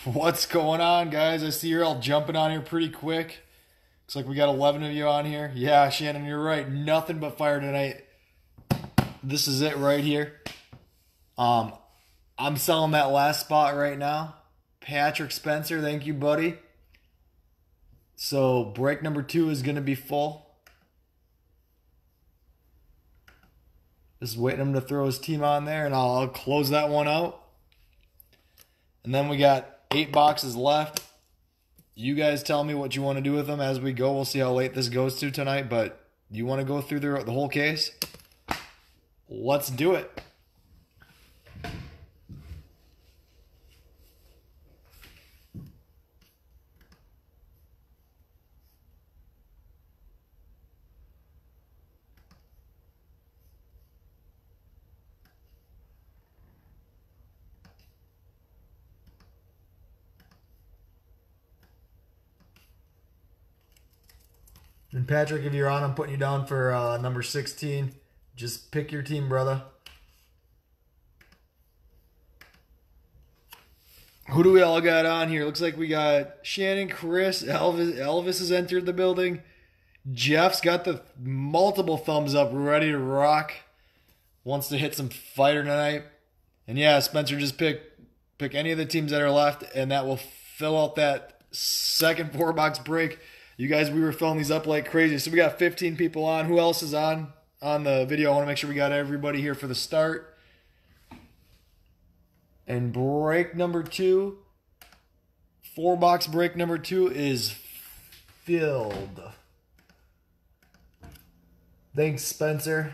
What's going on, guys? I see you're all jumping on here pretty quick. Looks like we got 11 of you on here. Yeah, Shannon, you're right. Nothing but fire tonight. This is it right here. I'm selling that last spot right now. Patrick Spencer, thank you, buddy. So break number 2 is going to be full. Just waiting him to throw his team on there, and I'll close that one out. And then we got 8 boxes left. You guys tell me what you want to do with them as we go. We'll see how late this goes to tonight, but you want to go through the whole case? Let's do it. And Patrick, if you're on, I'm putting you down for number 16. Just pick your team, brother. Who do we all got on here? Looks like we got Shannon, Chris, Elvis has entered the building. Jeff's got the multiple thumbs up, ready to rock. Wants to hit some fire tonight. And yeah, Spencer, just pick any of the teams that are left, and that will fill out that second 4-box break. You guys, we were filling these up like crazy. So we got 15 people on. Who else is on the video? I want to make sure we got everybody here for the start. And break number 2, 4-box break number 2 is filled. Thanks, Spencer.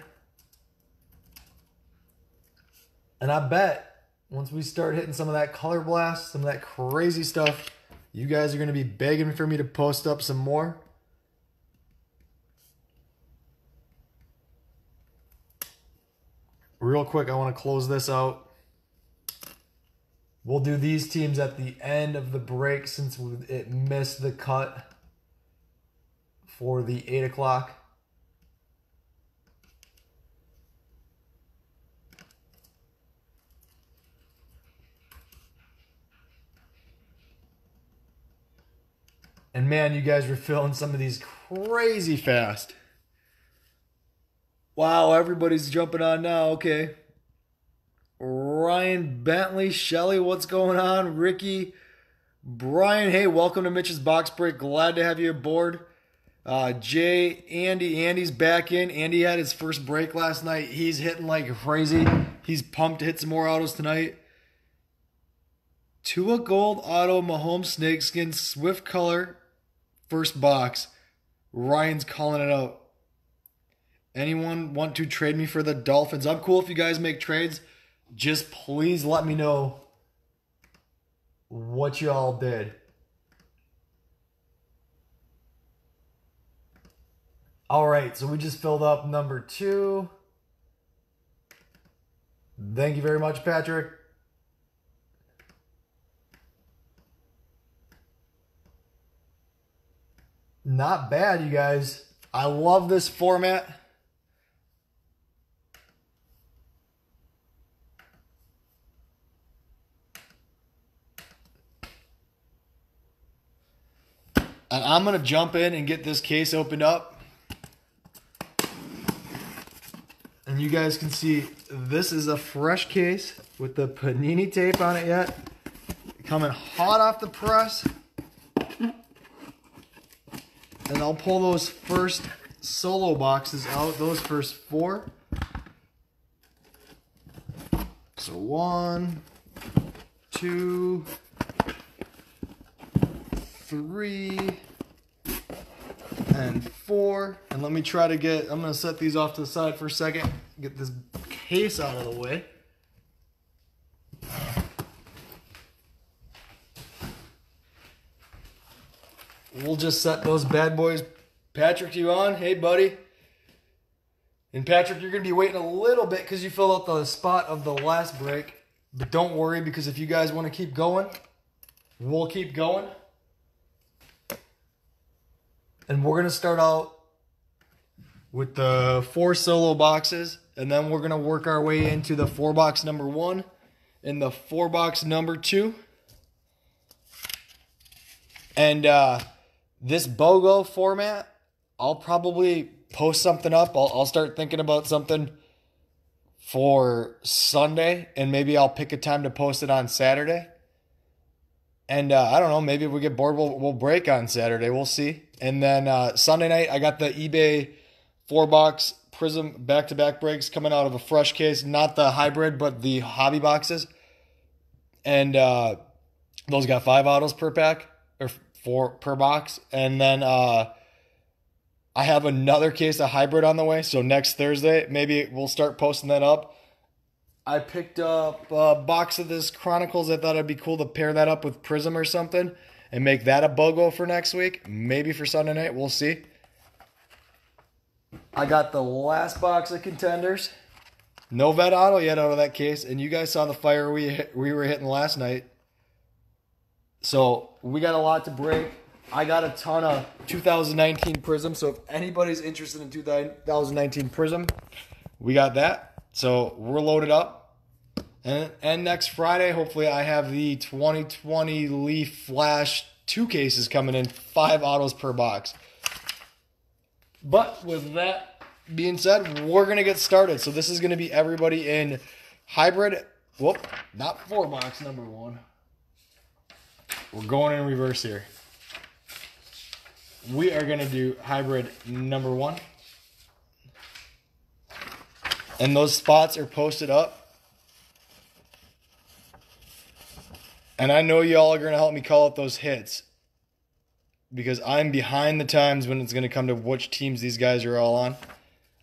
And I bet once we start hitting some of that color blast, some of that crazy stuff, you guys are going to be begging for me to post up some more. Real quick, I want to close this out. We'll do these teams at the end of the break since it missed the cut for the 8 o'clock. And man, you guys were filling some of these crazy fast. Wow, everybody's jumping on now. Okay. Ryan Bentley, Shelly, what's going on? Ricky, Brian, hey, welcome to Mitch's Box Break. Glad to have you aboard. Jay, Andy's back in. Andy had his first break last night. He's hitting like crazy. He's pumped to hit some more autos tonight. Tua Gold Auto, Mahomes Snakeskin, Swift Color, first box. Ryan's calling it out. Anyone want to trade me for the Dolphins? I'm cool if you guys make trades. Just please let me know what you all did. All right, so we just filled up number 2. Thank you very much, Patrick. Not bad, you guys. I love this format. And I'm going to jump in and get this case opened up. And you guys can see this is a fresh case with the panini tape on it yet. Coming hot off the press. And I'll pull those first solo boxes out, those first 4. So 1, 2, 3, and 4. And let me try to get, I'm going to set these off to the side for a second, get this case out of the way. We'll just set those bad boys. Patrick, you on? Hey, buddy. And Patrick, you're going to be waiting a little bit because you filled out the spot of the last break. But don't worry, because if you guys want to keep going, we'll keep going. And we're going to start out with the 4 solo boxes. And then we're going to work our way into the 4-box number 1 and the 4-box number 2. And this BOGO format, I'll probably post something up. I'll start thinking about something for Sunday, and maybe I'll pick a time to post it on Saturday. And I don't know, maybe if we get bored, we'll break on Saturday. We'll see. And then Sunday night, I got the eBay 4-box Prizm back-to-back breaks coming out of a fresh case. Not the hybrid, but the hobby boxes. And those got 5 autos per pack, or 4 per box. And then I have another case of hybrid on the way. So next Thursday, maybe we'll start posting that up. I picked up a box of this Chronicles. I thought it'd be cool to pair that up with Prizm or something and make that a BOGO for next week. Maybe for Sunday night. We'll see. I got the last box of Contenders. No vet auto yet out of that case. And you guys saw the fire we were hitting last night. So we got a lot to break. I got a ton of 2019 Prizm. So if anybody's interested in 2019 Prizm, we got that. So we're loaded up. And next Friday, hopefully I have the 2020 Leaf Flash 2 cases coming in, 5 autos per box. But with that being said, we're going to get started. So this is going to be everybody in hybrid. Whoop, not 4-box number 1. We're going in reverse here. We are going to do hybrid number 1. And those spots are posted up. And I know y'all are going to help me call out those hits, because I'm behind the times when it's going to come to which teams these guys are all on.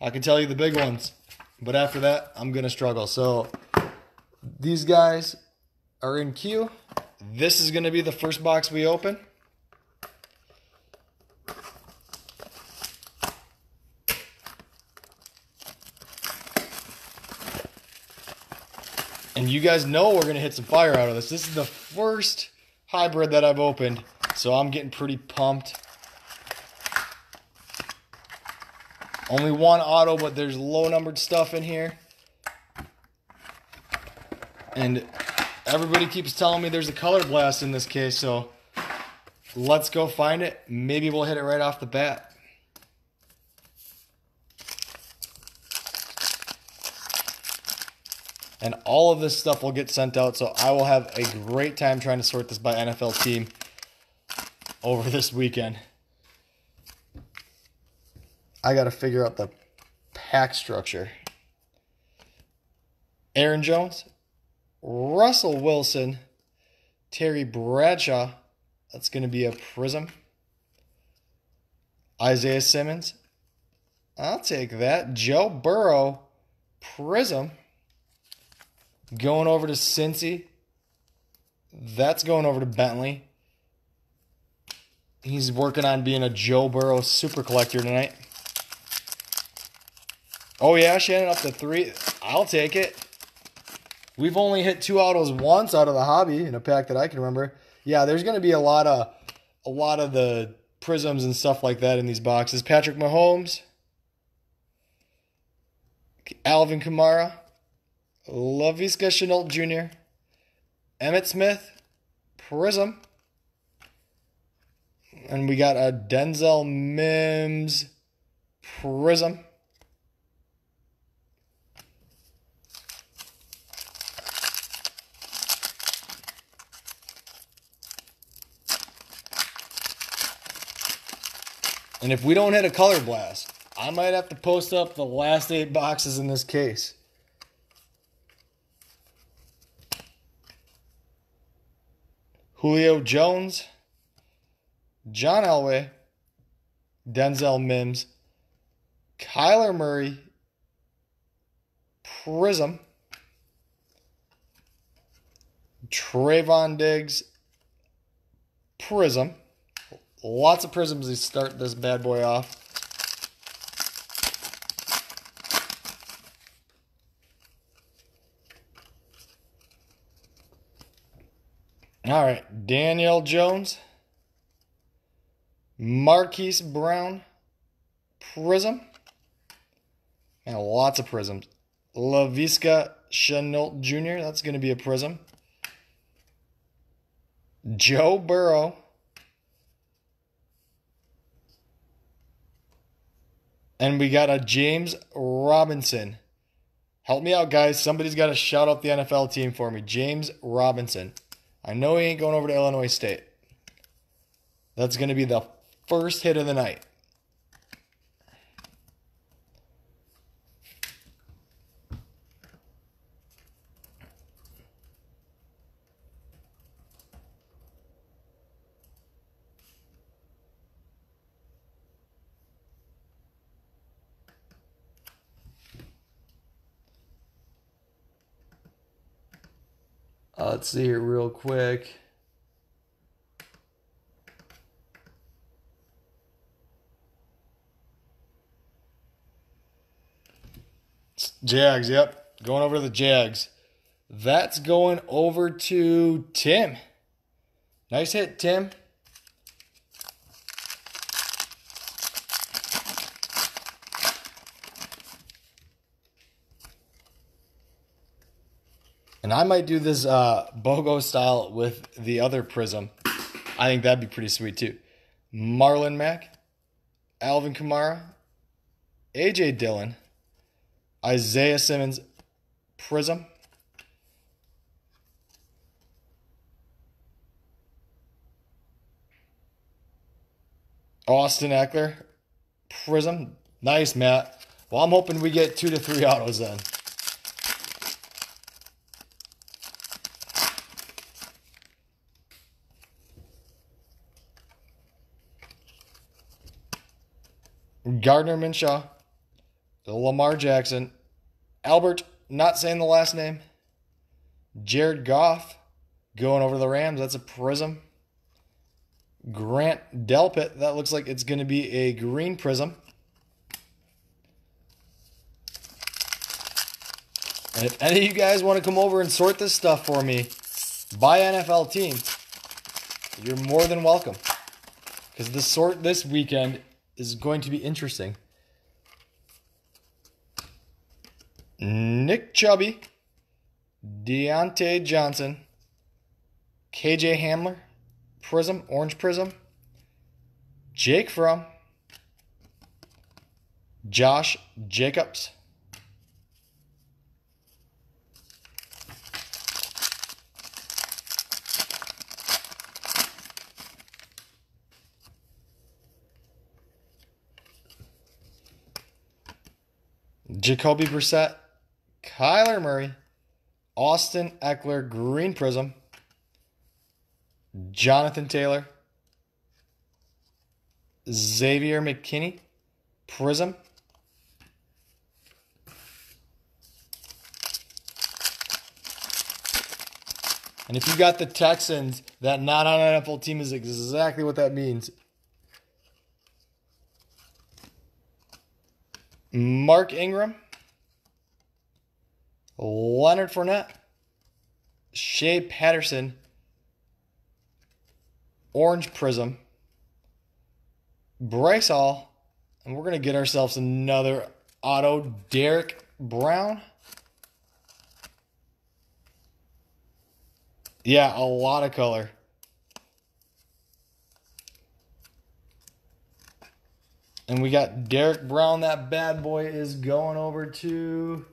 I can tell you the big ones, but after that, I'm going to struggle. So these guys are in queue. This is going to be the first box we open. And you guys know we're going to hit some fire out of this. This is the first hybrid that I've opened, so I'm getting pretty pumped. Only 1 auto, but there's low-numbered stuff in here. And everybody keeps telling me there's a color blast in this case, so let's go find it. Maybe we'll hit it right off the bat. And all of this stuff will get sent out, so I will have a great time trying to sort this by NFL team over this weekend. I got to figure out the pack structure. Aaron Jones, Russell Wilson, Terry Bradshaw. That's going to be a Prizm. Isaiah Simmons. I'll take that. Joe Burrow, Prizm. Going over to Cincy. That's going over to Bentley. He's working on being a Joe Burrow super collector tonight. Oh yeah, Shannon, up to 3. I'll take it. We've only hit 2 autos once out of the hobby in a pack that I can remember. Yeah, there's going to be a lot of the Prizms and stuff like that in these boxes. Patrick Mahomes, Alvin Kamara, Laviska Shenault Jr., Emmitt Smith, Prizm, and we got a Denzel Mims Prizm. And if we don't hit a color blast, I might have to post up the last 8 boxes in this case. Julio Jones, John Elway, Denzel Mims, Kyler Murray, Prizm, Trayvon Diggs, Prizm. Lots of Prizms to start this bad boy off. All right, Daniel Jones, Marquise Brown, Prizm, and lots of Prizms. Laviska Shenault Jr., that's going to be a Prizm. Joe Burrow, And we got a James Robinson. Help me out, guys. Somebody's got to shout out the NFL team for me. James Robinson. I know he ain't going over to Illinois State. That's going to be the first hit of the night. Let's see here real quick. Jags, yep. Going over to the Jags. That's going over to Tim. Nice hit, Tim. And I might do this BOGO style with the other Prizm. I think that'd be pretty sweet too. Marlon Mack, Alvin Kamara, AJ Dillon, Isaiah Simmons Prizm, Austin Eckler Prizm. Nice, Matt. Well, I'm hoping we get 2 to 3 autos then. Gardner Minshew, Lamar Jackson, Albert, not saying the last name, Jared Goff, going over to the Rams, that's a Prizm. Grant Delpit, that looks like it's going to be a green Prizm. And if any of you guys want to come over and sort this stuff for me by NFL team, you're more than welcome. Because the sort this weekend is going to be interesting. Nick Chubb, Deontay Johnson, KJ Hamler, Prizm, orange Prizm, Jake Fromm, Josh Jacobs, Jacoby Brissett, Kyler Murray, Austin Eckler, green Prizm, Jonathan Taylor, Xavier McKinney, Prizm, and if you got the Texans, that not on an NFL team is exactly what that means. Mark Ingram, Leonard Fournette, Shea Patterson, orange Prizm, Bryce Hall, and we're going to get ourselves another auto, Derek Brown. Yeah, a lot of color. And we got Derek Brown. That bad boy is going over to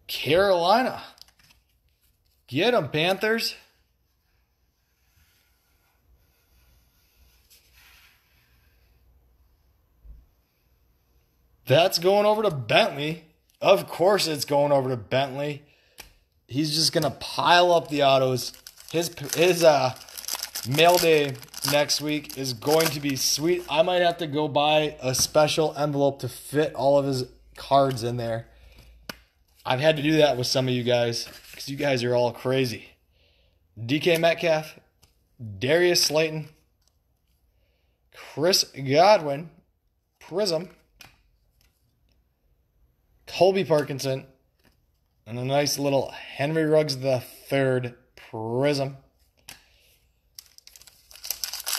Carolina. Get them, Panthers. That's going over to Bentley. Of course it's going over to Bentley. He's just going to pile up the autos. His mail day next week is going to be sweet. I might have to go buy a special envelope to fit all of his cards in there. I've had to do that with some of you guys because you guys are all crazy. DK Metcalf, Darius Slayton, Chris Godwin, Prizm, Colby Parkinson, and a nice little Henry Ruggs III Prizm.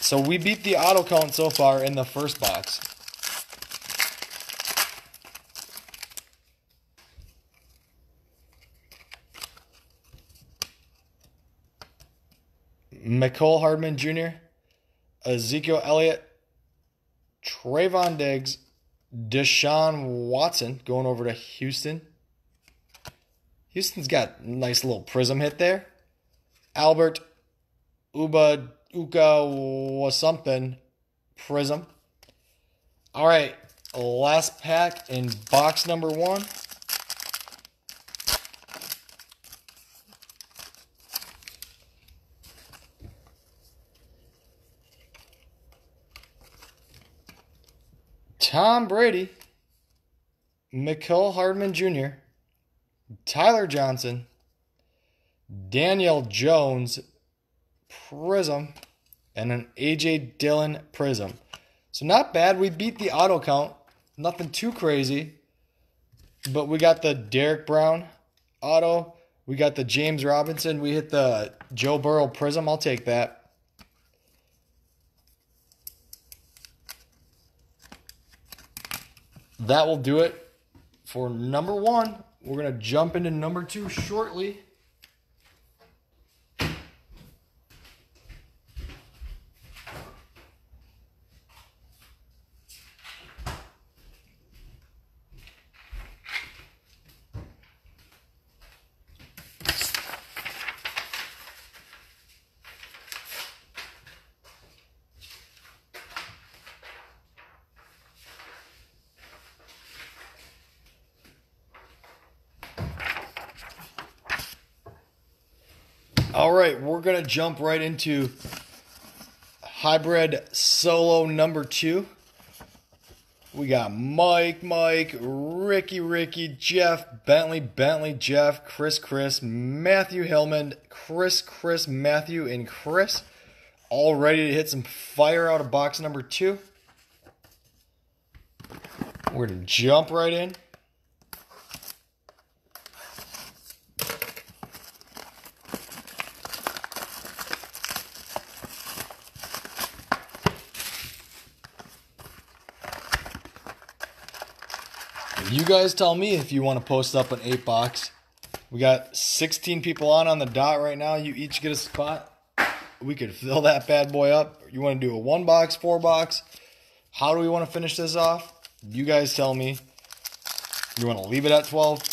So we beat the auto count so far in the first box. Mecole Hardman Jr., Ezekiel Elliott, Trayvon Diggs, Deshaun Watson going over to Houston. Houston's got a nice little Prizm hit there. Albert Uka was something Prizm. All right, last pack in box number 1. Tom Brady, Mecole Hardman Jr., Tyler Johnson, Daniel Jones Prizm, and an A.J. Dillon Prizm. So not bad. We beat the auto count. Nothing too crazy. But we got the Derek Brown auto. We got the James Robinson. We hit the Joe Burrow Prizm. I'll take that. That will do it for number 1. We're going to jump into number 2 shortly. All right, we're going to jump right into hybrid solo number 2. We got Mike, Ricky, Jeff, Bentley, Jeff, Chris, Matthew Hillman, Chris, Matthew, and Chris. All ready to hit some fire out of box number 2. We're going to jump right in. You guys tell me if you want to post up an 8 box. We got 16 people on the dot right now. You each get a spot. We could fill that bad boy up. You want to do a 1 box, 4 box? How do we want to finish this off? You guys tell me. You want to leave it at 12?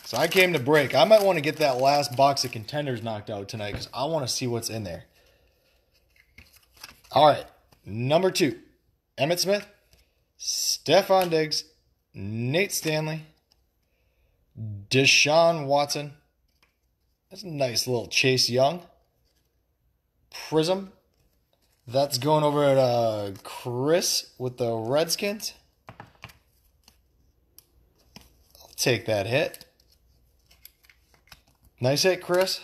So I came to break. I might want to get that last box of contenders knocked out tonight because I want to see what's in there. All right, number 2. Emmitt Smith, Stephon Diggs, Nate Stanley, Deshaun Watson. That's a nice little Chase Young. Prizm. That's going over at Chris with the Redskins. I'll take that hit. Nice hit, Chris.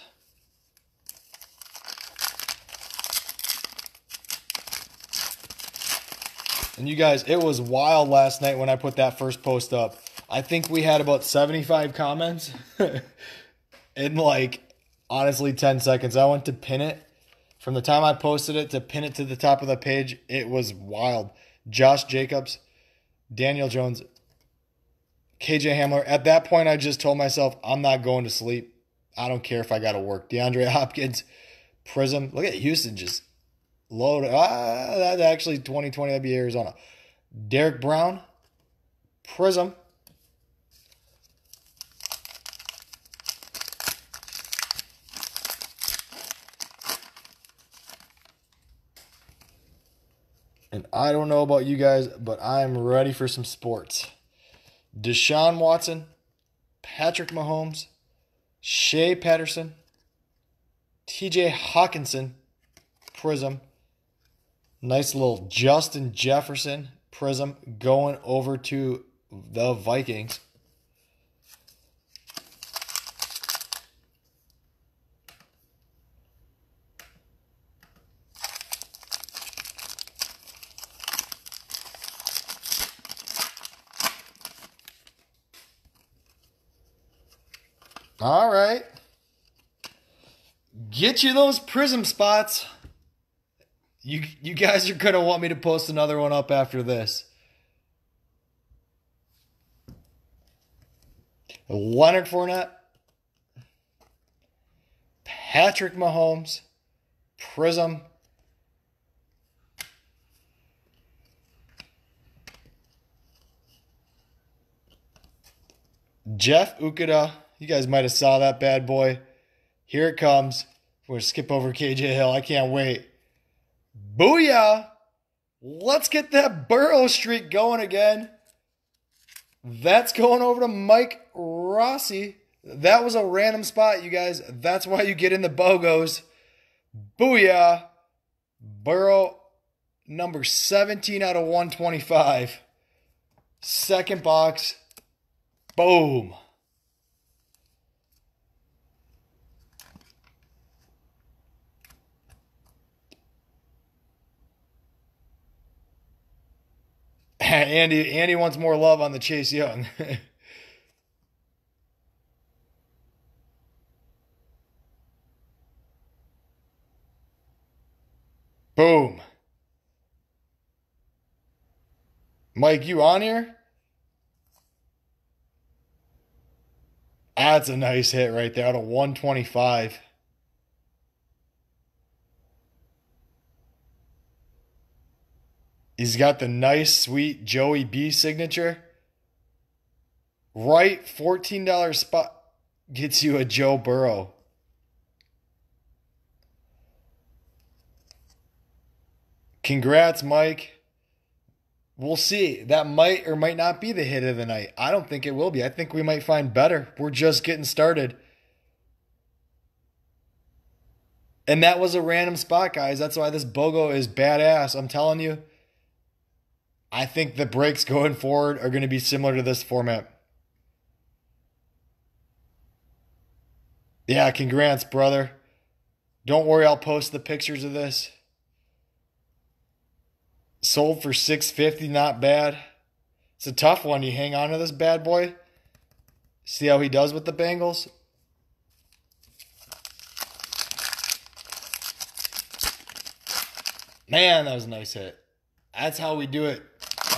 And you guys, it was wild last night when I put that first post up. I think we had about 75 comments in honestly 10 seconds. I went to pin it. From the time I posted it to pin it to the top of the page, it was wild. Josh Jacobs, Daniel Jones, KJ Hamler. At that point, I just told myself, I'm not going to sleep. I don't care if I got to work. DeAndre Hopkins, Prizm. Look at Houston just loaded. That's actually 2020. That'd be Arizona. Derek Brown, Prizm. And I don't know about you guys, but I'm ready for some sports. Deshaun Watson, Patrick Mahomes, Shea Patterson, TJ Hawkinson, Prizm. Nice little Justin Jefferson, Prizm, going over to the Vikings. All right. Get you those Prizm spots. You guys are going to want me to post another one up after this. Leonard Fournette. Patrick Mahomes, Prizm. Jeff Okudah. You guys might have saw that bad boy. Here it comes. We're going to skip over KJ Hill. I can't wait. Booyah! Let's get that Burrow streak going again. That's going over to Mike Rossi. That was a random spot, you guys. That's why you get in the BOGOs. Booyah! Burrow, number 17 out of 125. Second box. Boom. Andy wants more love on the Chase Young. Boom. Mike, you on here? That's a nice hit right there out of 125. He's got the nice, sweet Joey B signature. Right, $14 spot gets you a Joe Burrow. Congrats, Mike. We'll see. That might or might not be the hit of the night. I don't think it will be. I think we might find better. We're just getting started. And that was a random spot, guys. That's why this BOGO is badass. I'm telling you. I think the breaks going forward are going to be similar to this format. Yeah, congrats, brother. Don't worry, I'll post the pictures of this. Sold for $650, not bad. It's a tough one. You hang on to this bad boy. See how he does with the Bengals. Man, that was a nice hit. That's how we do it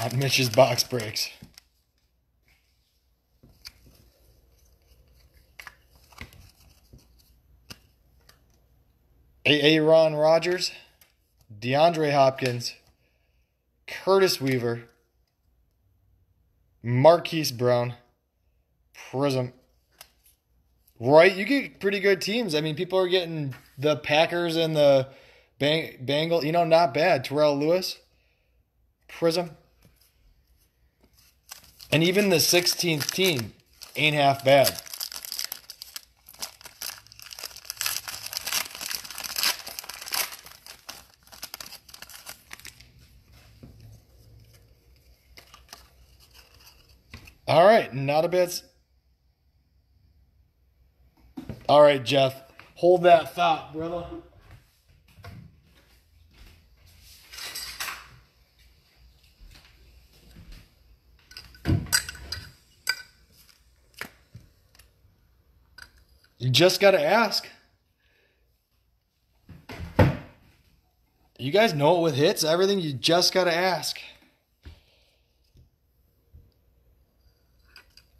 on Mitch's box breaks. Aaron Rodgers, DeAndre Hopkins, Curtis Weaver, Marquise Brown, Prizm. Right, you get pretty good teams. I mean, people are getting the Packers and the Bengals. You know, not bad. Terrell Lewis, Prizm. And even the 16th team ain't half bad. All right, not a bad. All right, Jeff, hold that thought, brother. You just got to ask. You guys know it with hits, everything, you just got to ask.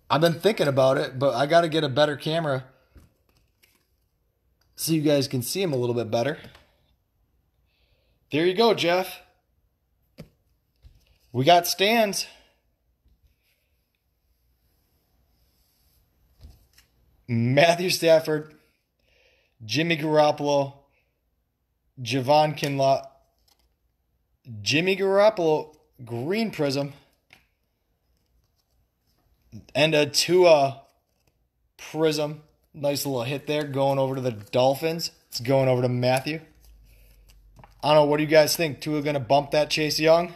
I've been thinking about it, but I got to get a better camera so you guys can see him a little bit better. There you go, Jeff. We got stands. Matthew Stafford, Jimmy Garoppolo, Javon Kinlaw, Jimmy Garoppolo, green Prizm, and a Tua Prizm. Nice little hit there going over to the Dolphins. It's going over to Matthew. I don't know. What do you guys think? Tua going to bump that Chase Young?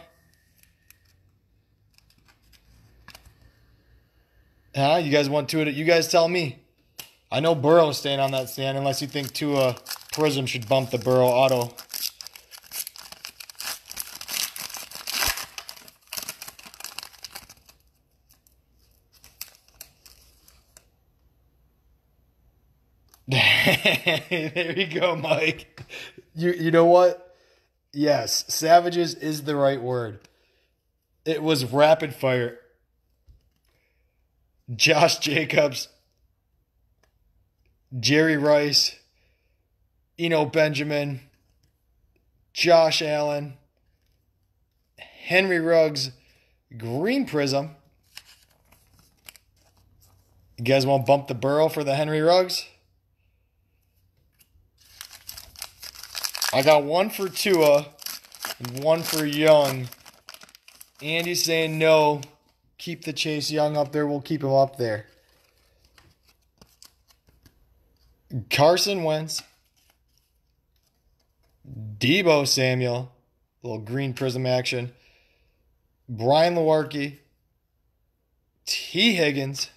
Huh? You guys want Tua? You guys tell me. I know Burrow's staying on that stand unless you think Tua Prizm should bump the Burrow auto. There you go, Mike. You know what? Yes, savages is the right word. It was rapid fire. Josh Jacobs, Jerry Rice, Benjamin, Josh Allen, Henry Ruggs, green Prizm. You guys want to bump the Burrow for the Henry Ruggs? I got one for Tua and one for Young. Andy's saying no. Keep the Chase Young up there. We'll keep him up there. Carson Wentz. Deebo Samuel. Little green Prizm action. Brian Lewerke. T. Higgins.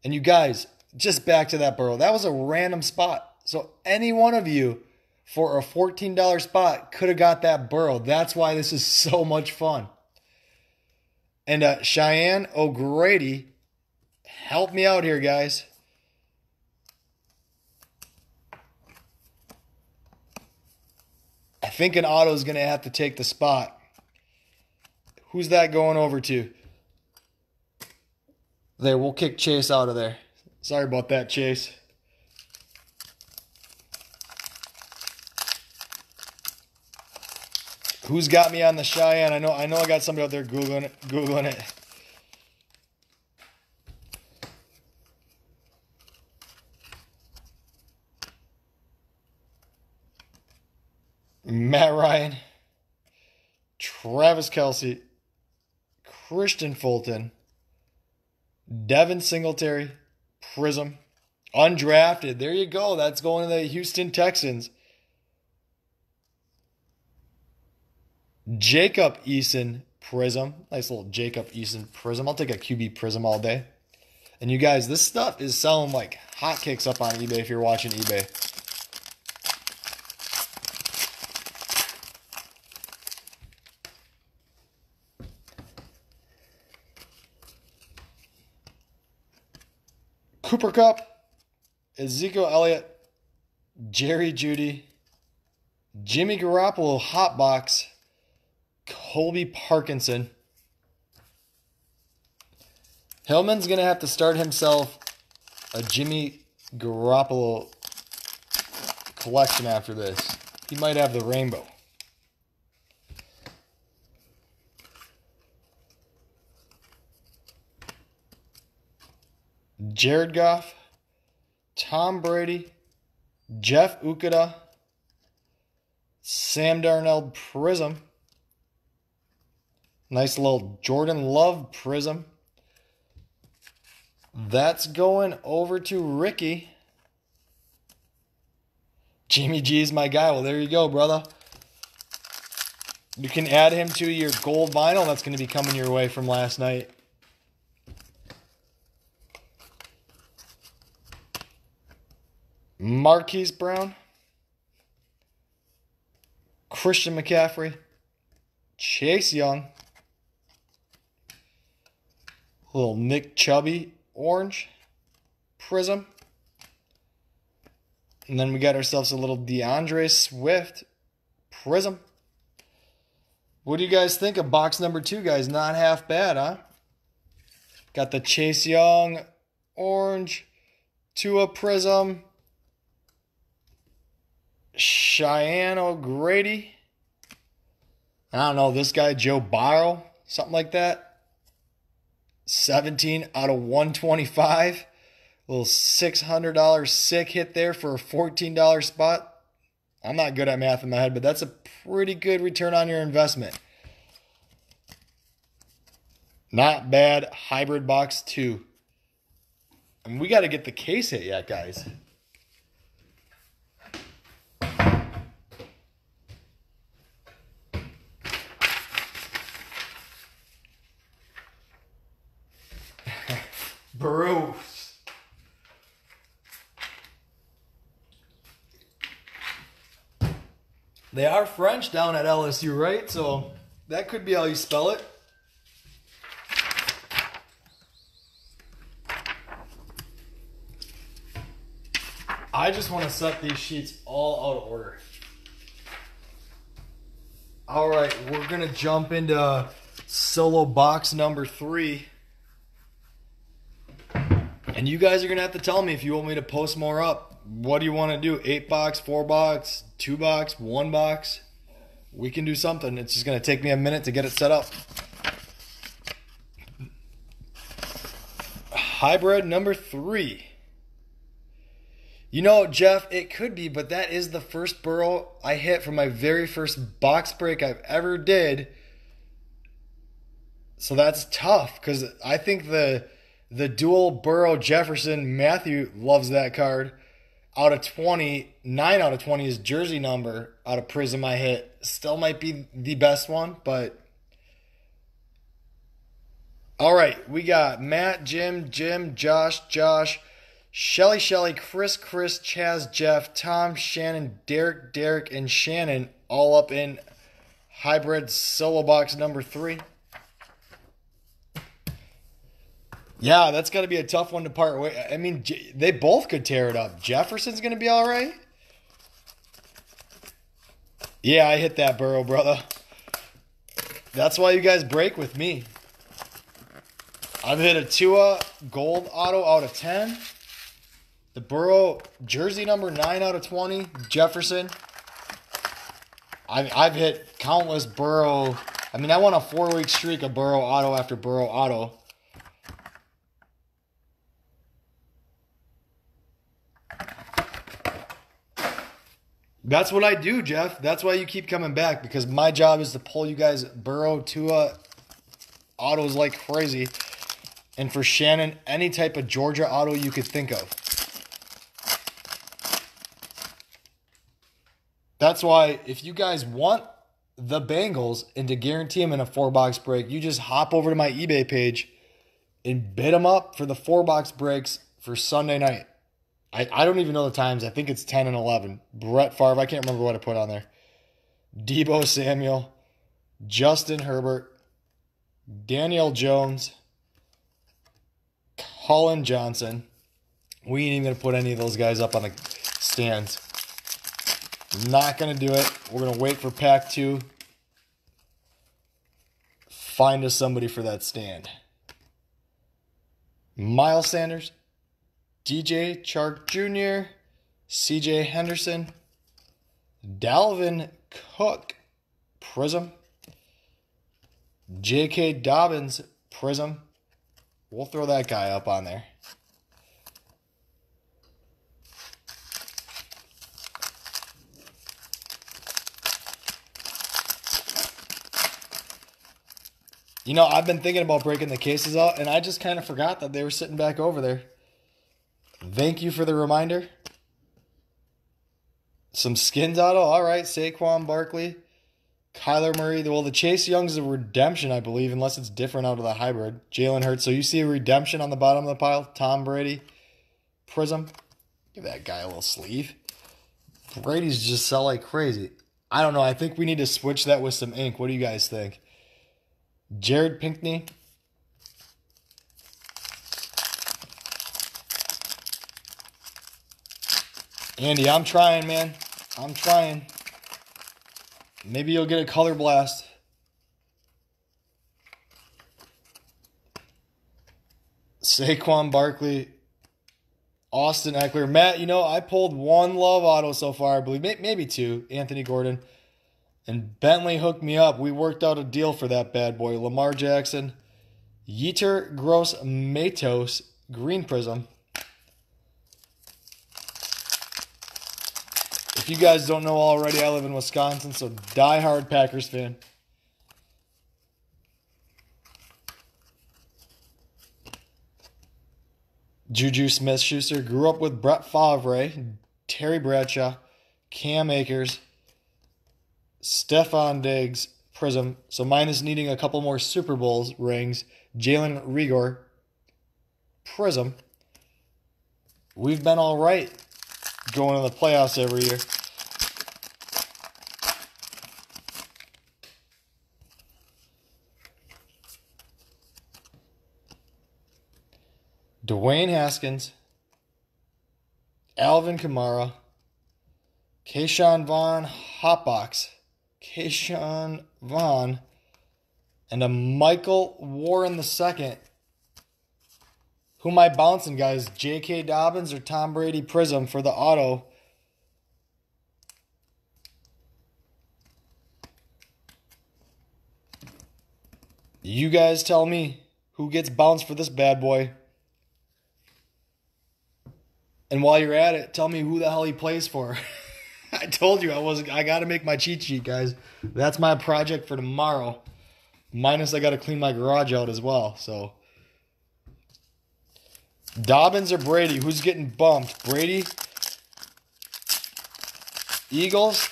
And you guys, just back to that Burrow. That was a random spot. So any one of you for a $14 spot could have got that Burrow. That's why this is so much fun. And Cheyenne O'Grady, help me out here, guys. I think an auto is going to have to take the spot. Who's that going over to? There, we'll kick Chase out of there. Sorry about that, Chase. Who's got me on the Cheyenne? I know I got somebody out there Googling it. Matt Ryan, Travis Kelce, Christian Fulton, Devin Singletary, Prizm, undrafted. There you go. That's going to the Houston Texans. Jacob Eason Prizm. Nice little Jacob Eason Prizm. I'll take a QB Prizm all day. And you guys, this stuff is selling like hotcakes up on eBay if you're watching eBay. Cooper Kupp, Ezekiel Elliott, Jerry Jeudy, Jimmy Garoppolo, Hotbox, Colby Parkinson. Hillman's going to have to start himself a Jimmy Garoppolo collection after this. He might have the rainbow. Jared Goff, Tom Brady, Jeff Okudah, Sam Darnold Prizm. Nice little Jordan Love Prizm. That's going over to Ricky. Jimmy G is my guy. Well, there you go, brother. You can add him to your gold vinyl that's going to be coming your way from last night. Marquise Brown, Christian McCaffrey, Chase Young, little Nick Chubb orange Prizm, and then we got ourselves a little DeAndre Swift Prizm. What do you guys think of box number 2, guys? Not half bad, huh? Got the Chase Young orange, Tua Prizm, Cheyenne O'Grady. I don't know, this guy, Joe Burrow, something like that. 17 out of 125. A little $600 sick hit there for a $14 spot. I'm not good at math in my head, but that's a pretty good return on your investment. Not bad. Hybrid box 2. I mean, we got to get the case hit yet, guys. Burrow. They are French down at LSU, right? So that could be how you spell it. I just want to set these sheets all out of order. All right, we're going to jump into solo box number 3. And you guys are going to have to tell me if you want me to post more up. what do you want to do? 8 box, 4 box, 2 box, 1 box? We can do something. It's just going to take me a minute to get it set up. Hybrid number 3. You know, Jeff, it could be, but that is the first Burrow I hit from my very first box break I've ever did. So that's tough because I think the dual Burrow Jefferson Matthew loves that card. Out of 20, 9 out of 20 is jersey number out of Prizm I hit. Still might be the best one, but all right, we got Matt, Jim, Josh, Shelly, Chris, Chaz, Jeff, Tom, Shannon, Derek, and Shannon all up in hybrid solo box number 3. Yeah, that's got to be a tough one to part way. I mean, they both could tear it up. Jefferson's going to be all right. Yeah, I hit that Burrow, brother. That's why you guys break with me. I've hit a Tua gold auto out of 10. The Burrow jersey number 9 out of 20. Jefferson. I've hit countless Burrow. I mean, I won a 4-week streak of Burrow auto after Burrow auto. That's what I do, Jeff. That's why you keep coming back, because my job is to pull you guys Burrow, Tua autos like crazy. And for Shannon, any type of Georgia auto you could think of. That's why if you guys want the Bengals and to guarantee them in a 4-box break, you just hop over to my eBay page and bid them up for the 4-box breaks for Sunday night. I don't even know the times. I think it's 10 and 11. Brett Favre. I can't remember what I put on there. Deebo Samuel. Justin Herbert. Daniel Jones. Colin Johnson. We ain't even going to put any of those guys up on the stands. Not going to do it. We're going to wait for pack 2. Find us somebody for that stand. Miles Sanders. DJ Chark Jr., CJ Henderson, Dalvin Cook, Prizm, J.K. Dobbins, Prizm. We'll throw that guy up on there. You know, I've been thinking about breaking the cases out, and I just kind of forgot that they were sitting back over there. Thank you for the reminder. Some skins auto. All right. Saquon Barkley. Kyler Murray. Well, the Chase Young's a redemption, I believe, unless it's different out of the hybrid. Jalen Hurts. So you see a redemption on the bottom of the pile. Tom Brady. Prizm. Give that guy a little sleeve. Brady's just sell like crazy. I don't know. I think we need to switch that with some ink. What do you guys think? Jared Pinkney. Andy, I'm trying, man. I'm trying. Maybe you'll get a color blast. Saquon Barkley. Austin Eckler. Matt, you know, I pulled 1 love auto so far, I believe. Maybe 2. Anthony Gordon. And Bentley hooked me up. We worked out a deal for that bad boy. Lamar Jackson. Yetur Gross Matos. Green Prizm. If you guys don't know already, I live in Wisconsin, so diehard Packers fan. Juju Smith-Schuster. Grew up with Brett Favre, Terry Bradshaw, Cam Akers, Stephon Diggs, Prizm. So minus needing a couple more Super Bowls rings. Jalen Reagor, Prizm. We've been all right going to the playoffs every year. Dwayne Haskins, Alvin Kamara, Keyshawn Vaughn, Hotbox, Keyshawn Vaughn, and a Michael Warren II Who am I bouncing, guys? J.K. Dobbins or Tom Brady Prizm for the auto? You guys tell me who gets bounced for this bad boy. And while you're at it, tell me who the hell he plays for. I told you I got to make my cheat sheet, guys. That's my project for tomorrow. Minus I got to clean my garage out as well. So Dobbins or Brady? Who's getting bumped? Brady? Eagles?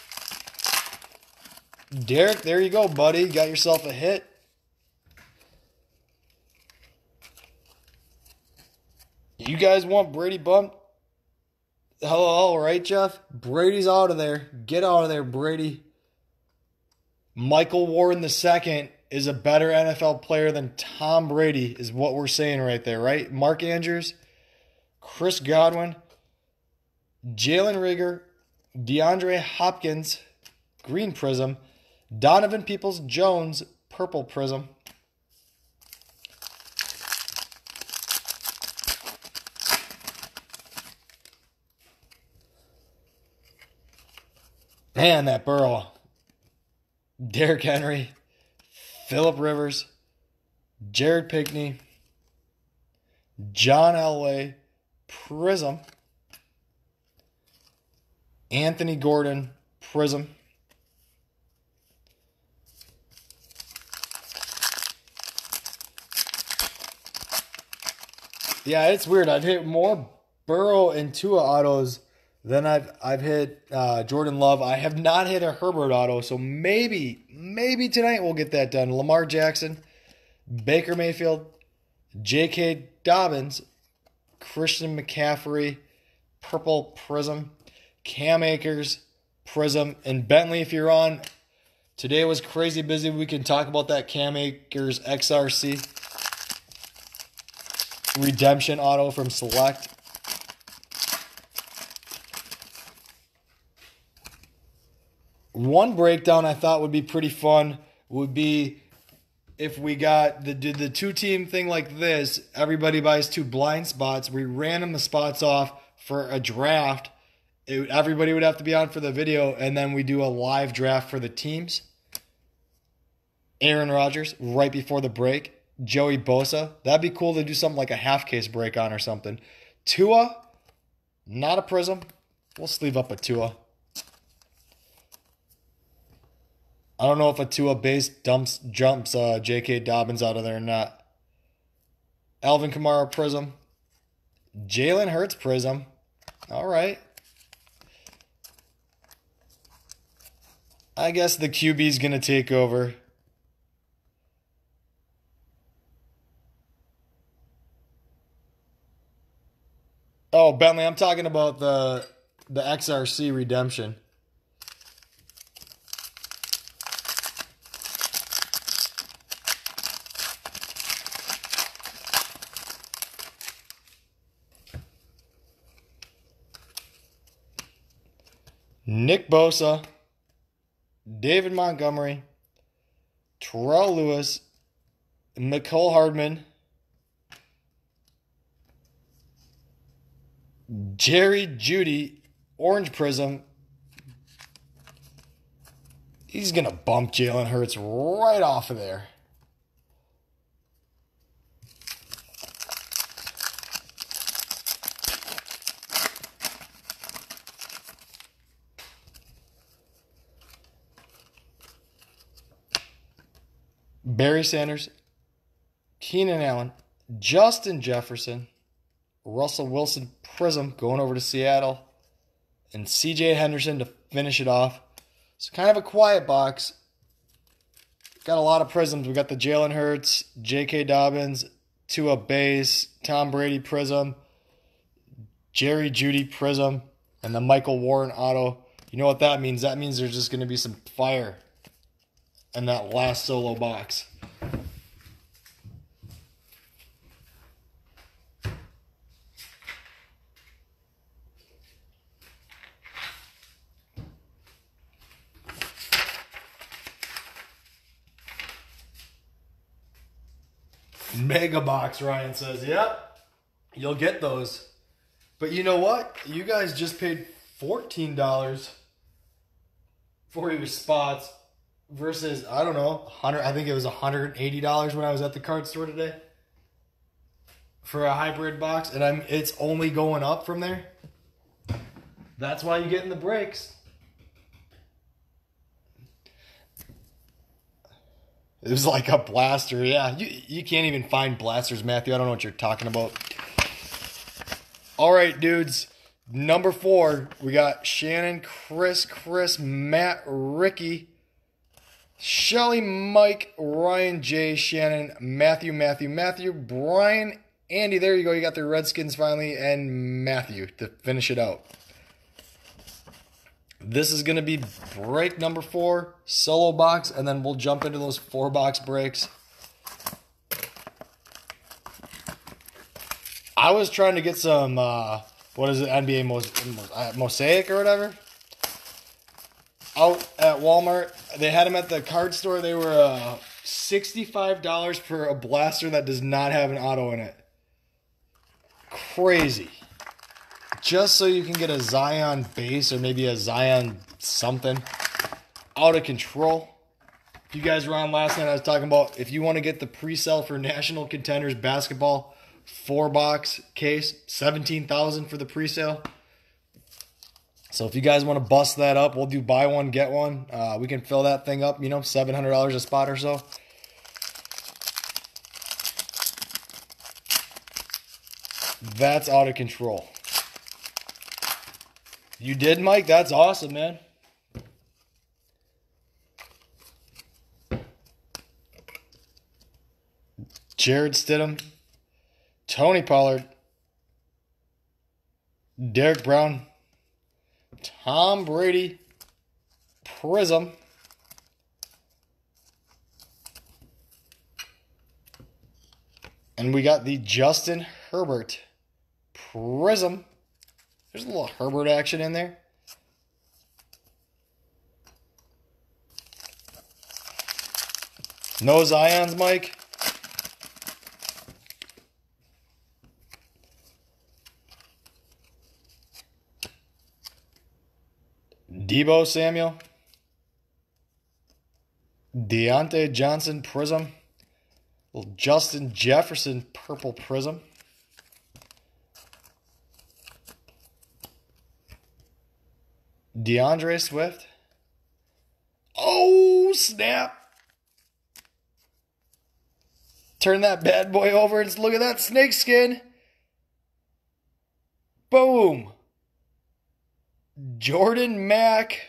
Derek, there you go, buddy. Got yourself a hit. You guys want Brady bumped? Hello, right, Jeff? Brady's out of there. Get out of there, Brady. Michael Warren II is a better NFL player than Tom Brady, is what we're saying right there, right? Mark Andrews, Chris Godwin, Jalen Reagor, DeAndre Hopkins, green Prizm, Donovan Peoples-Jones, purple Prizm. Man, that Burrow. Derrick Henry, Phillip Rivers, Jared Pinkney, John Elway, Prizm, Anthony Gordon, Prizm. Yeah, it's weird. I've hit more Burrow and Tua autos than I've hit Jordan Love. I have not hit a Herbert auto, so maybe tonight we'll get that done. Lamar Jackson, Baker Mayfield, J.K. Dobbins, Christian McCaffrey, purple Prizm, Cam Akers, Prizm, and Bentley if you're on. Today was crazy busy. We can talk about that Cam Akers XRC redemption auto from Select. One breakdown I thought would be pretty fun would be if we got the two-team thing like this. Everybody buys 2 blind spots. We random the spots off for a draft. Everybody would have to be on for the video, and then we do a live draft for the teams. Aaron Rodgers right before the break. Joey Bosa. That'd be cool to do something like a half-case break on or something. Tua, not a Prizm. We'll sleeve up a Tua. I don't know if a Tua base jumps J.K. Dobbins out of there or not. Alvin Kamara Prizm. Jalen Hurts Prizm. All right. I guess the QB's going to take over. Oh, Bentley, I'm talking about the XRC redemption. Nick Bosa, David Montgomery, Terrell Lewis, Mecole Hardman, Jerry Jeudy, orange Prizm. He's going to bump Jalen Hurts right off of there. Barry Sanders, Keenan Allen, Justin Jefferson, Russell Wilson Prizm going over to Seattle, and C.J. Henderson to finish it off. So kind of a quiet box. Got a lot of Prizms. We got the Jalen Hurts, J.K. Dobbins, Tua base, Tom Brady Prizm, Jerry Jeudy Prizm, and the Michael Warren auto. You know what that means? That means there's just going to be some fire in that last solo box. Mega box, Ryan says. Yep. you'll get those. But you know what? You guys just paid $14 for your spots versus, I don't know, 100. I think it was $180 when I was at the card store today for a hybrid box, and it's only going up from there. That's why you get in the breaks. It was like a blaster. Yeah, you can't even find blasters, Matthew. I don't know what you're talking about. All right, dudes. Number 4, we got Shannon, Chris, Matt, Ricky, Shelly, Mike, Ryan, Jay, Shannon, Matthew, Brian, Andy. There you go. You got the Redskins finally, and Matthew to finish it out. This is going to be break number 4, solo box, and then we'll jump into those 4-box breaks. I was trying to get some, what is it, NBA Mosaic or whatever, out at Walmart. They had them at the card store. They were $65 for a blaster that does not have an auto in it. Crazy. Just so you can get a Zion base or maybe a Zion something. Out of control. If you guys were on last night, I was talking about if you want to get the pre-sale for National Contenders basketball 4-box case, $17,000 for the pre-sale. So if you guys want to bust that up, we'll do buy one, get one. We can fill that thing up, $700 a spot or so. That's out of control. You did, Mike? That's awesome, man. Jared Stidham, Tony Pollard, Derek Brown, Tom Brady, Prizm, and we got the Justin Herbert Prizm. There's a little Herbert action in there. No Zions, Mike. Debo Samuel. Deontay Johnson Prizm. Little Justin Jefferson purple Prizm. DeAndre Swift. Oh, snap. Turn that bad boy over and look at that snake skin. Boom. Jordan Mack.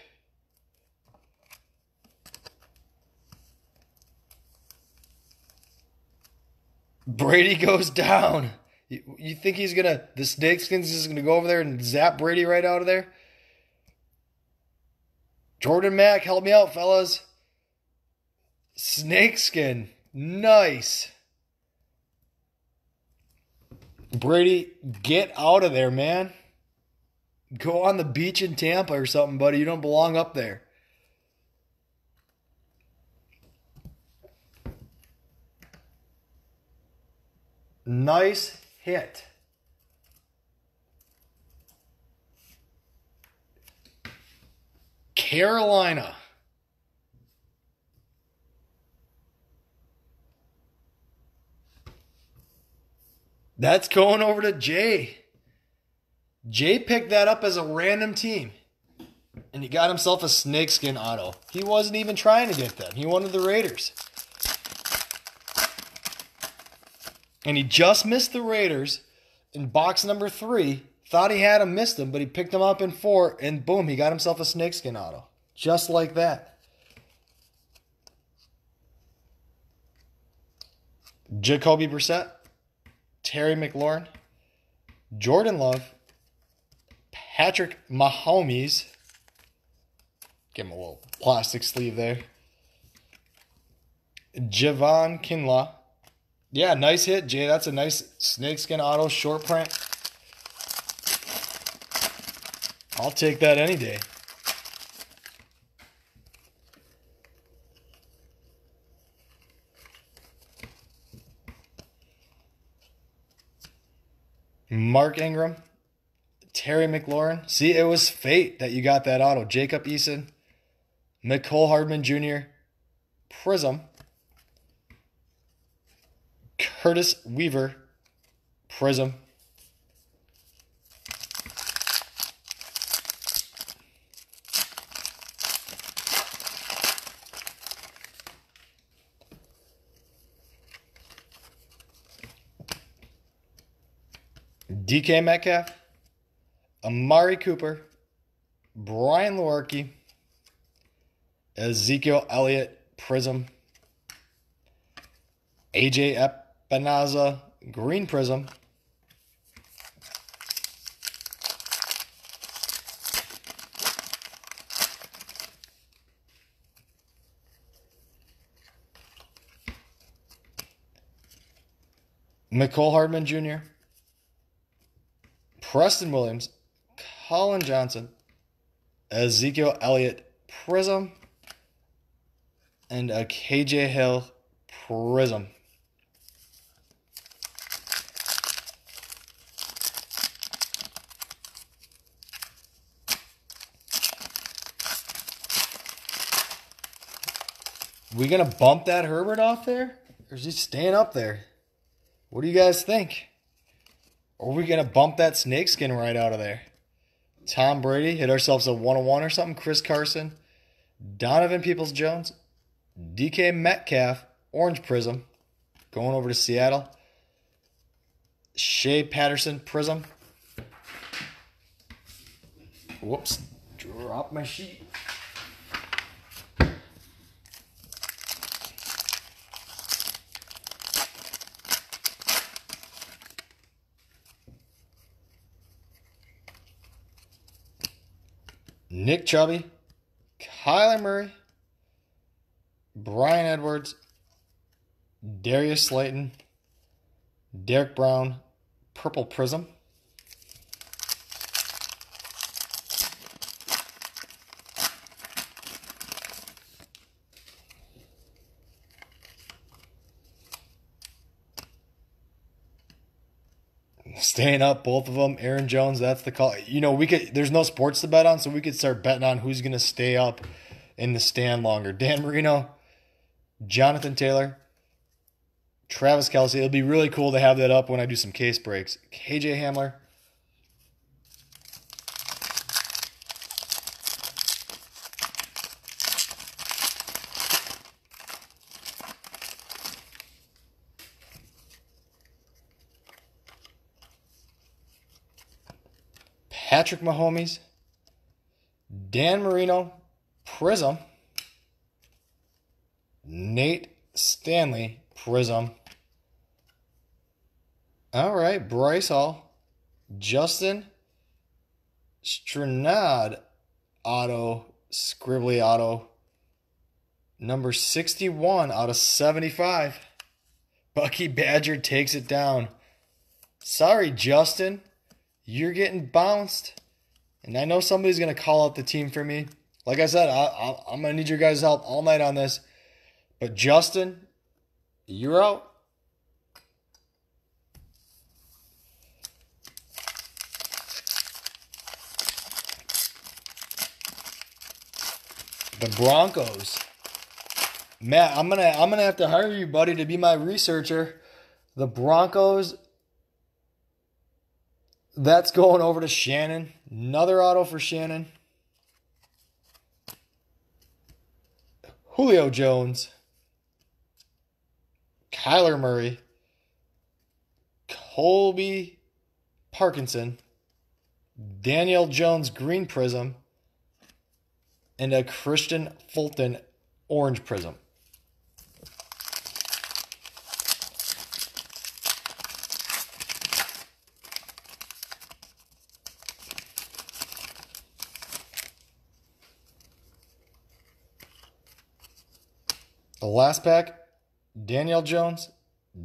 Brady goes down. You think he's going to, the snake skin's just going to go over there and zap Brady right out of there? Jordan Mack, help me out, fellas. Snakeskin. Nice. Brady, get out of there, man. Go on the beach in Tampa or something, buddy. You don't belong up there. Nice hit. Carolina. That's going over to Jay. Jay picked that up as a random team. And he got himself a snakeskin auto. He wasn't even trying to get them. He wanted the Raiders. And he just missed the Raiders in box number 3. Thought he had them, missed them, but he picked them up in 4, and boom, he got himself a snakeskin auto. Just like that. Jacoby Brissett, Terry McLaurin, Jordan Love, Patrick Mahomes. Give him a little plastic sleeve there. Javon Kinlaw. Yeah, nice hit, Jay. That's a nice snakeskin auto short print. I'll take that any day. Mark Ingram, Terry McLaurin. See, it was fate that you got that auto. Jacob Eason, Mecole Hardman Jr., Prizm, Curtis Weaver, Prizm, DK Metcalf, Amari Cooper, Brian Lewerke, Ezekiel Elliott, Prizm, AJ Epinaza, Green Prizm, Mecole Hardman Jr., Preston Williams, Colin Johnson, Ezekiel Elliott, Prizm, and a KJ Hill, Prizm. We gonna bump that Herbert off there? Or is he staying up there? What do you guys think? Or are we gonna bump that snakeskin right out of there? Tom Brady, hit ourselves a 101 or something. Chris Carson, Donovan Peoples-Jones, DK Metcalf, Orange Prizm, going over to Seattle. Shea Patterson Prizm. Whoops, dropped my sheet. Nick Chubb, Kyler Murray, Brian Edwards, Darius Slayton, Derek Brown, Purple Prizm, staying up, both of them. Aaron Jones, that's the call. You know, there's no sports to bet on, so we could start betting on who's going to stay up in the stand longer. Dan Marino, Jonathan Taylor, Travis Kelce. It'll be really cool to have that up when I do some case breaks. KJ Hamler, Patrick Mahomes, Dan Marino, Prizm, Nate Stanley, Prizm. All right, Bryce Hall, Justin Stranad, auto, scribbly auto, number 61 out of 75. Bucky Badger takes it down. Sorry, Justin. You're getting bounced. And I know somebody's going to call out the team for me. Like I said, I'm going to need your guys' help all night on this. But Justin, you're out. The Broncos. Matt, I'm gonna have to hire you, buddy, to be my researcher. The Broncos. That's going over to Shannon. Another auto for Shannon. Julio Jones. Kyler Murray. Colby Parkinson. Daniel Jones Green Prizm. And a Christian Fulton Orange Prizm. The last pack, Daniel Jones,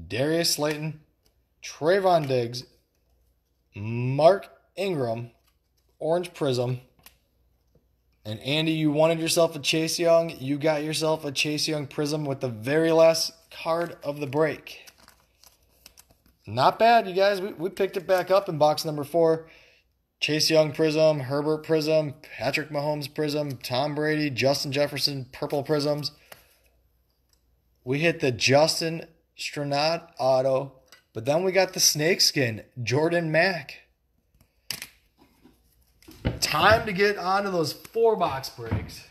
Darius Slayton, Trayvon Diggs, Mark Ingram, Orange Prizm. And Andy, you wanted yourself a Chase Young. You got yourself a Chase Young Prizm with the very last card of the break. Not bad, you guys. We picked it back up in box number 4. Chase Young Prizm, Herbert Prizm, Patrick Mahomes Prizm, Tom Brady, Justin Jefferson Purple Prizms. We hit the Justin Stranad auto, but then we got the snakeskin Jordan Mack. Time to get onto those 4-box breaks.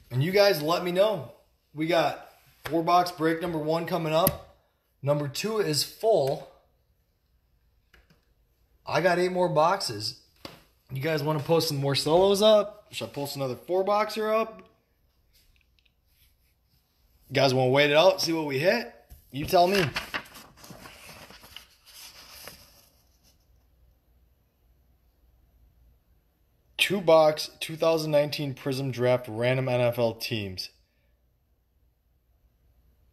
And you guys let me know. We got 4-box break number 1 coming up. Number 2 is full. I got 8 more boxes. You guys want to post some more solos up? Should I post another 4-boxer up? You guys want to wait it out, see what we hit? You tell me. Two-box 2019 Prizm Draft random NFL teams.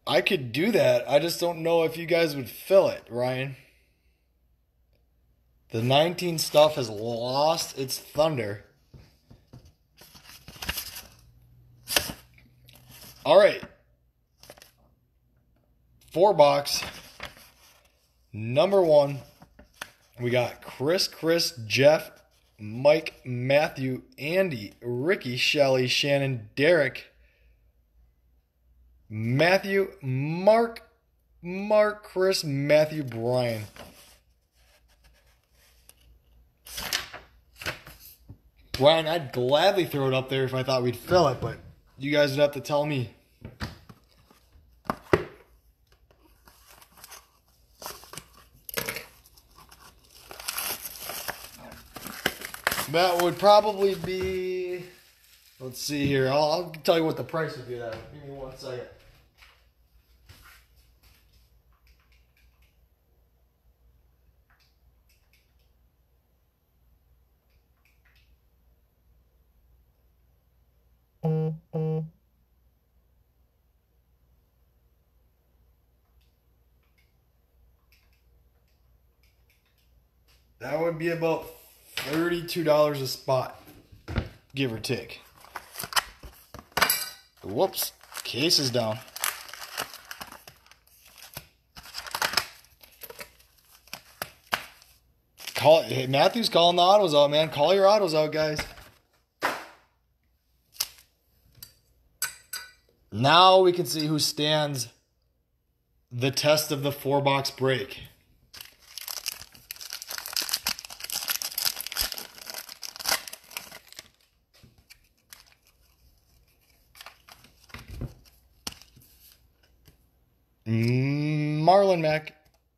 I could do that. I just don't know if you guys would fill it, Ryan. The 19 stuff has lost its thunder. All right. 4-box. Number 1. We got Chris, Jeff, Mike, Matthew, Andy, Ricky, Shelly, Shannon, Derek, Matthew, Mark, Chris, Matthew, Brian. Brian, I'd gladly throw it up there if I thought we'd fill it, but you guys would have to tell me. That would probably be, let's see here. I'll tell you what the price would be. That. Give me 1 second. That would be about $32 a spot, give or take. Whoops, case is down. Hey, Matthew's calling the autos out, man. Call your autos out, guys. Now we can see who stands the test of the 4-box break. Marlon Mack,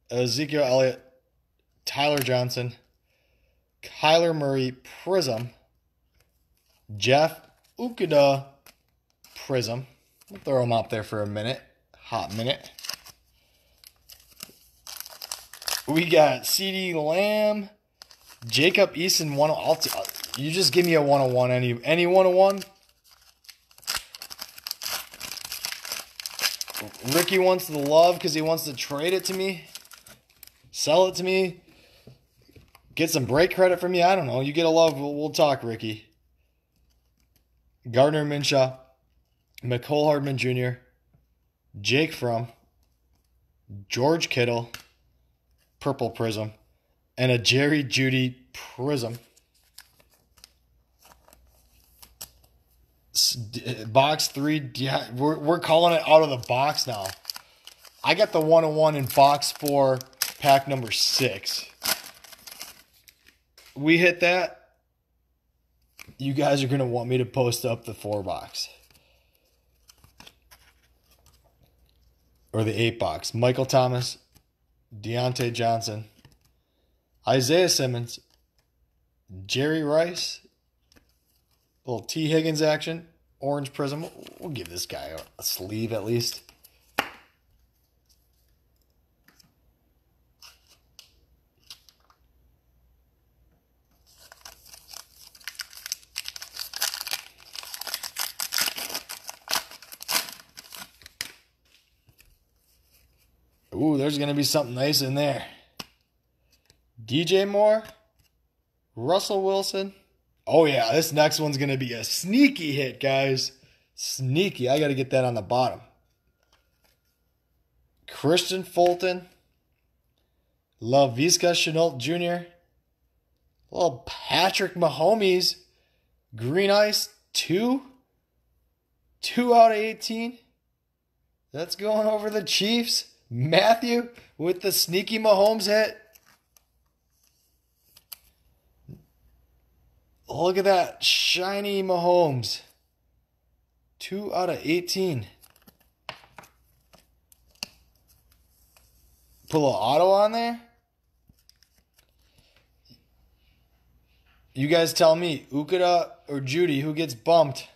Ezekiel Elliott, Tyler Johnson, Kyler Murray, Prizm, Jeff Okudah, Prizm. We'll throw him up there for a minute, hot minute. We got CeeDee Lamb, Jacob Eason, you just give me a 101, any 101. Ricky wants the love because he wants to trade it to me. Sell it to me. Get some break credit from me. I don't know. You get a love, we'll talk, Ricky. Gardner Minshew. McCole Hardman Jr. Jake Fromm. George Kittle. Purple Prizm. And a Jerry Jeudy Prizm. Box 3, yeah, we're calling it out of the box now. I got the 101 in box 4, pack number 6. We hit that. You guys are going to want me to post up the 4-box. Or the 8-box. Michael Thomas, Deontay Johnson, Isaiah Simmons, Jerry Rice, little T. Higgins action. Orange Prizm. We'll give this guy a sleeve at least. Ooh, there's going to be something nice in there. DJ Moore. Russell Wilson. Oh, yeah, this next one's going to be a sneaky hit, guys. Sneaky. I got to get that on the bottom. Christian Fulton. Laviska Shenault Jr. Little Patrick Mahomes. Green Ice. 2. 2 out of 18. That's going over the Chiefs. Matthew with the sneaky Mahomes hit. Look at that. Shiny Mahomes. 2 out of 18. Put a little auto on there. You guys tell me, Ukuda or Judy, who gets bumped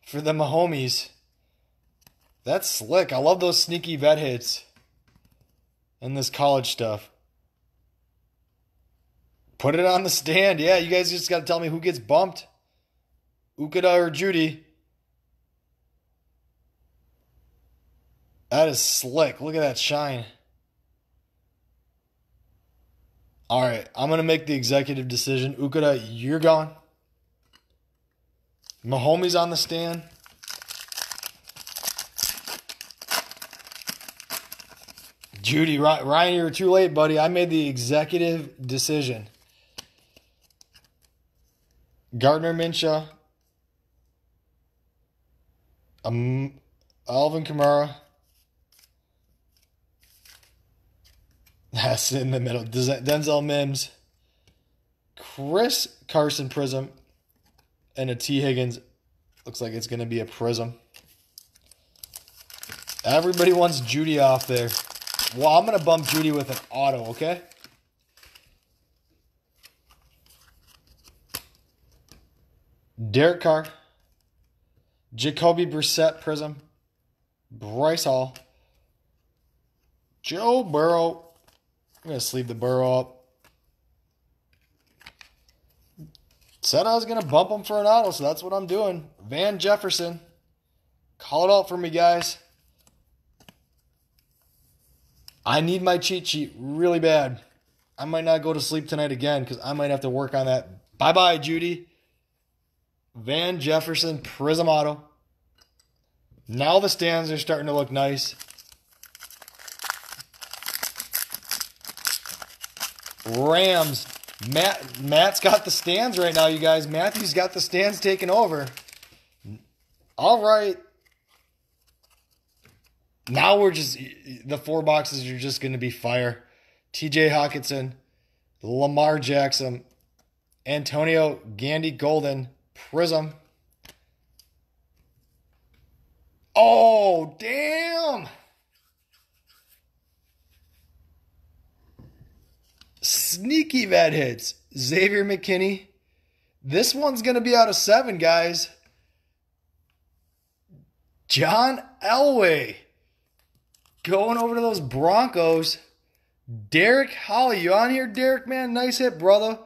for the Mahomes? That's slick. I love those sneaky vet hits and this college stuff. Put it on the stand. Yeah, you guys just got to tell me who gets bumped. Ukuda or Judy. That is slick. Look at that shine. All right, I'm going to make the executive decision. Ukuda, you're gone. Mahomes on the stand. Judy, Ryan, you were too late, buddy. I made the executive decision. Gardner Minshew. Alvin Kamara. That's in the middle. Denzel Mims. Chris Carson Prizm. And a T. Higgins. Looks like it's going to be a Prizm. Everybody wants Judy off there. Well, I'm going to bump Judy with an auto, okay? Derek Carr. Jacoby Brissett Prizm. Bryce Hall. Joe Burrow. I'm going to sleeve the Burrow up. Said I was going to bump him for an auto, so that's what I'm doing. Van Jefferson. Call it out for me, guys. I need my cheat sheet really bad. I might not go to sleep tonight again because I might have to work on that. Bye-bye, Judy. Van Jefferson, Prizm auto. Now the stands are starting to look nice. Rams. Matt's got the stands right now, you guys. Matthew's got the stands taken over. All right. Now we're just, the 4 boxes are just going to be fire. TJ Hawkinson, Lamar Jackson, Antonio Gandy Golden, Prizm. Oh, damn. Sneaky vet hits. Xavier McKinney. This one's going to be out of 7, guys. John Elway. Going over to those Broncos. Derek Holly. You on here, Derek, man? Nice hit, brother.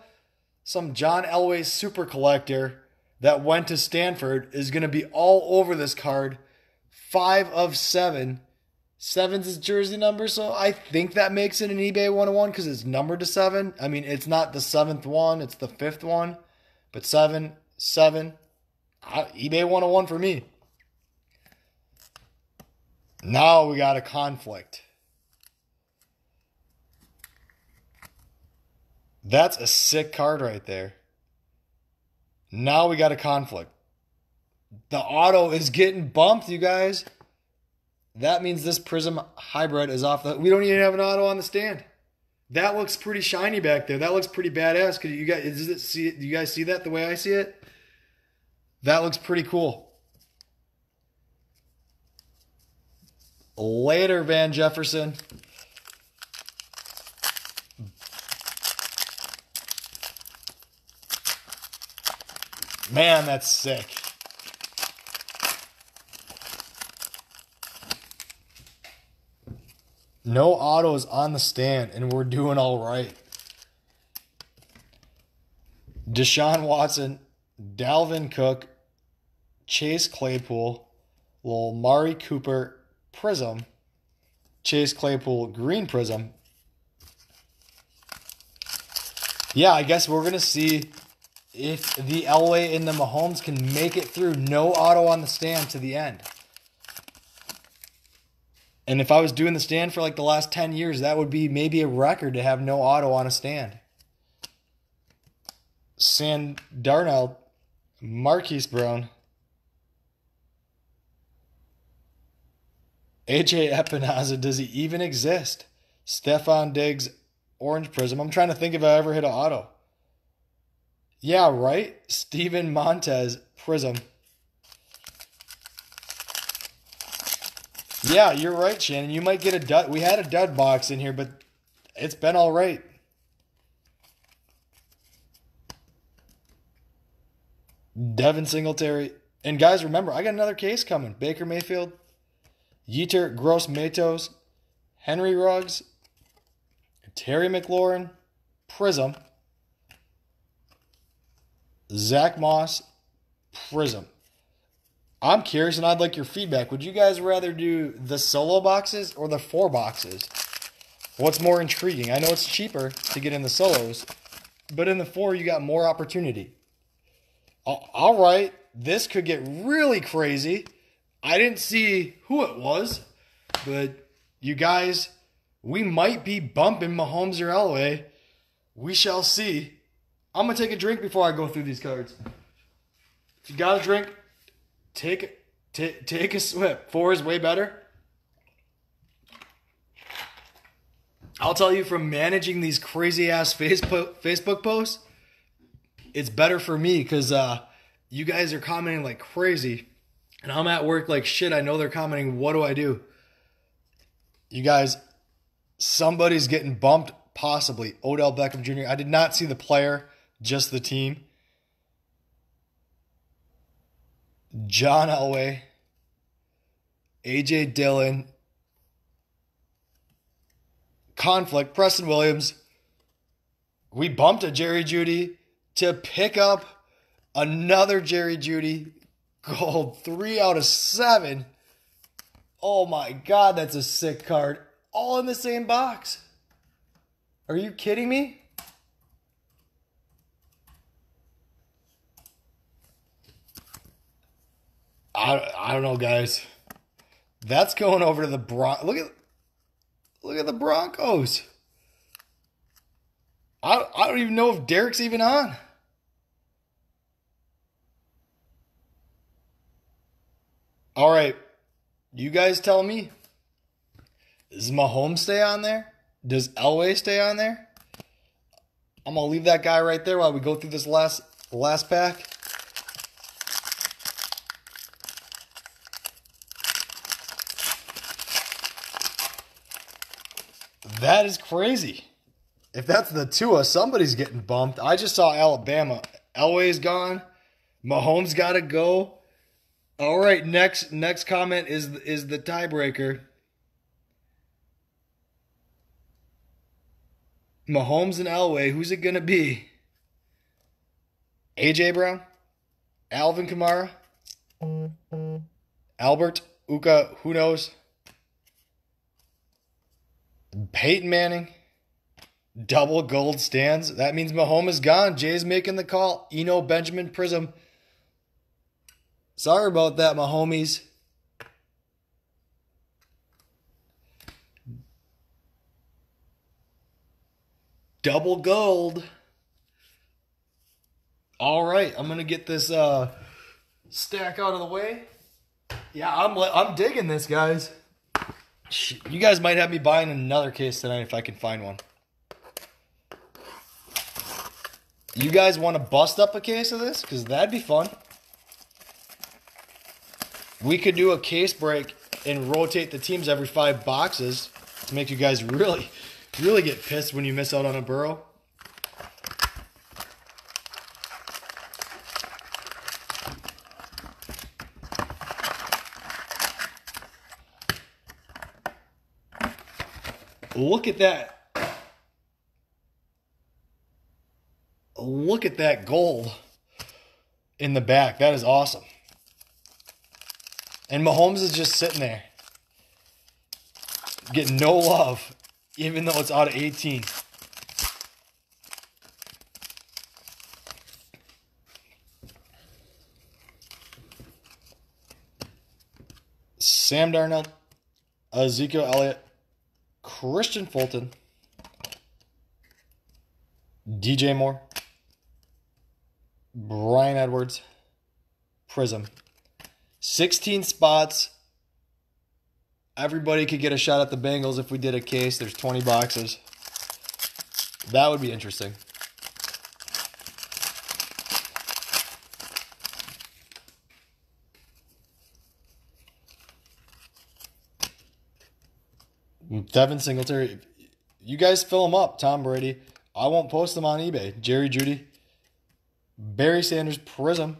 Some John Elway super collector that went to Stanford is going to be all over this card. 5 of 7. 7's his jersey number, so I think that makes it an eBay 101 because it's numbered to 7. I mean, it's not the 7th one, it's the 5th one. But 7. eBay 101 for me. Now we got a conflict. That's a sick card right there. Now we got a conflict. The auto is getting bumped, you guys. That means this Prizm hybrid is off the... We don't even have an auto on the stand. That looks pretty shiny back there. That looks pretty badass. Do you guys see that the way I see it? That looks pretty cool. Later, Van Jefferson. Man, that's sick. No autos on the stand, and we're doing all right. Deshaun Watson, Dalvin Cook, Chase Claypool, little Mari Cooper, Prizm, Chase Claypool green Prizm. Yeah, I guess we're going to see if the Elway and the Mahomes can make it through no auto on the stand to the end. And if I was doing the stand for like the last 10 years, that would be maybe a record to have no auto on a stand. Sam Darnold, Marquise Brown, AJ Epineza, does he even exist? Stephon Diggs, orange Prizm. I'm trying to think if I ever hit an auto. Yeah, right? Steven Montez, Prizm. Yeah, you're right, Shannon. You might get a dud. We had a dud box in here, but it's been all right. Devin Singletary. And guys, remember, I got another case coming. Baker Mayfield, Yetur Gross-Matos, Henry Ruggs, Terry McLaurin, Prizm, Zach Moss, Prizm. I'm curious, and I'd like your feedback. Would you guys rather do the solo boxes or the 4 boxes? What's more intriguing? I know it's cheaper to get in the solos, but in the 4, you got more opportunity. All right, this could get really crazy. I didn't see who it was, but you guys, we might be bumping Mahomes or Elway. We shall see. I'm going to take a drink before I go through these cards. If you got a drink, take a sip. 4 is way better. I'll tell you, from managing these crazy-ass Facebook posts, it's better for me because you guys are commenting like crazy. And I'm at work like shit. I know they're commenting. What do I do? You guys, somebody's getting bumped, possibly. Odell Beckham Jr. I did not see the player, just the team. John Elway, A.J. Dillon, conflict, Preston Williams. We bumped a Jerry Jeudy to pick up another Jerry Jeudy. Gold, 3 out of 7. Oh my God, that's a sick card. All in the same box. Are you kidding me? I don't know, guys. That's going over to the Broncos. Look at the Broncos. I don't even know if Derek's even on. All right. You guys tell me. Does Mahomes stay on there? Does Elway stay on there? I'm going to leave that guy right there while we go through this last pack. That is crazy. If that's the Tua, somebody's getting bumped. I just saw Alabama. Elway's gone. Mahomes got to go. All right, next comment is the tiebreaker. Mahomes and Elway, who's it going to be? A.J. Brown? Alvin Kamara? Albert? Uka? Who knows? Peyton Manning? Double gold stands. That means Mahomes is gone. Jay's making the call. Eno Benjamin Prizm. Sorry about that, my homies. Double gold. All right, I'm gonna get this stack out of the way. Yeah, I'm digging this, guys. You guys might have me buying another case tonight if I can find one. You guys want to bust up a case of this? Because that'd be fun. We could do a case break and rotate the teams every 5 boxes to make you guys really, really get pissed when you miss out on a Burrow. Look at that. Look at that gold in the back. That is awesome. And Mahomes is just sitting there. Getting no love, even though it's out of 18. Sam Darnold, Ezekiel Elliott, Christian Fulton, DJ Moore, Brian Edwards, Prizm. 16 spots. Everybody could get a shot at the Bengals if we did a case. There's 20 boxes. That would be interesting. Devin Singletary. You guys fill them up. Tom Brady. I won't post them on eBay. Jerry Jeudy. Barry Sanders, Prizm.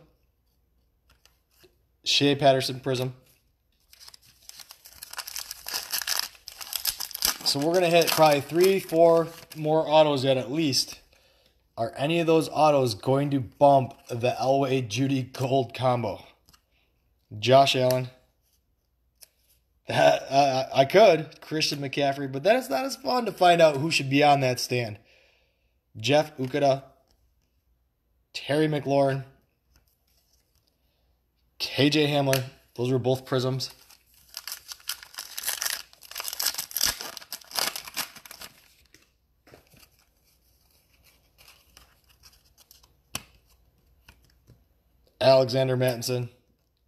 Shea Patterson, Prizm. So we're going to hit probably 3-4 more autos yet at least. Are any of those autos going to bump the Elway Jeudy gold combo? Josh Allen. I could. Christian McCaffrey. But then it's not as fun to find out who should be on that stand. Jeff Okudah. Terry McLaurin. KJ Hamler. Those were both Prizms. Alexander Mattinson.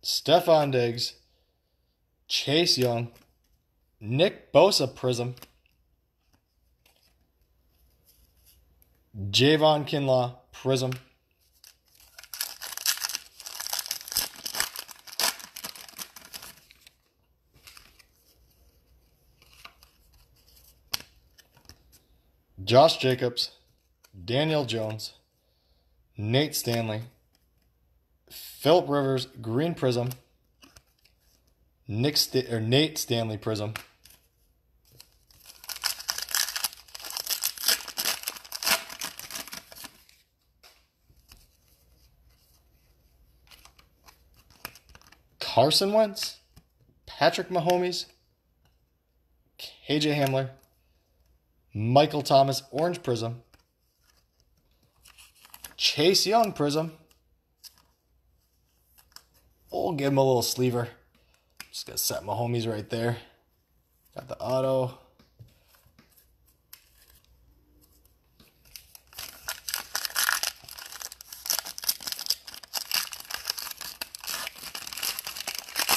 Stephon Diggs. Chase Young. Nick Bosa Prizm. Javon Kinlaw Prizm. Josh Jacobs, Daniel Jones, Nate Stanley, Phillip Rivers Green Prizm, Nate Stanley Prizm, Carson Wentz, Patrick Mahomes, KJ Hamler, Michael Thomas Orange Prizm, Chase Young Prizm. We'll give him a little sleever. Just gonna set Mahomes right there. Got the auto.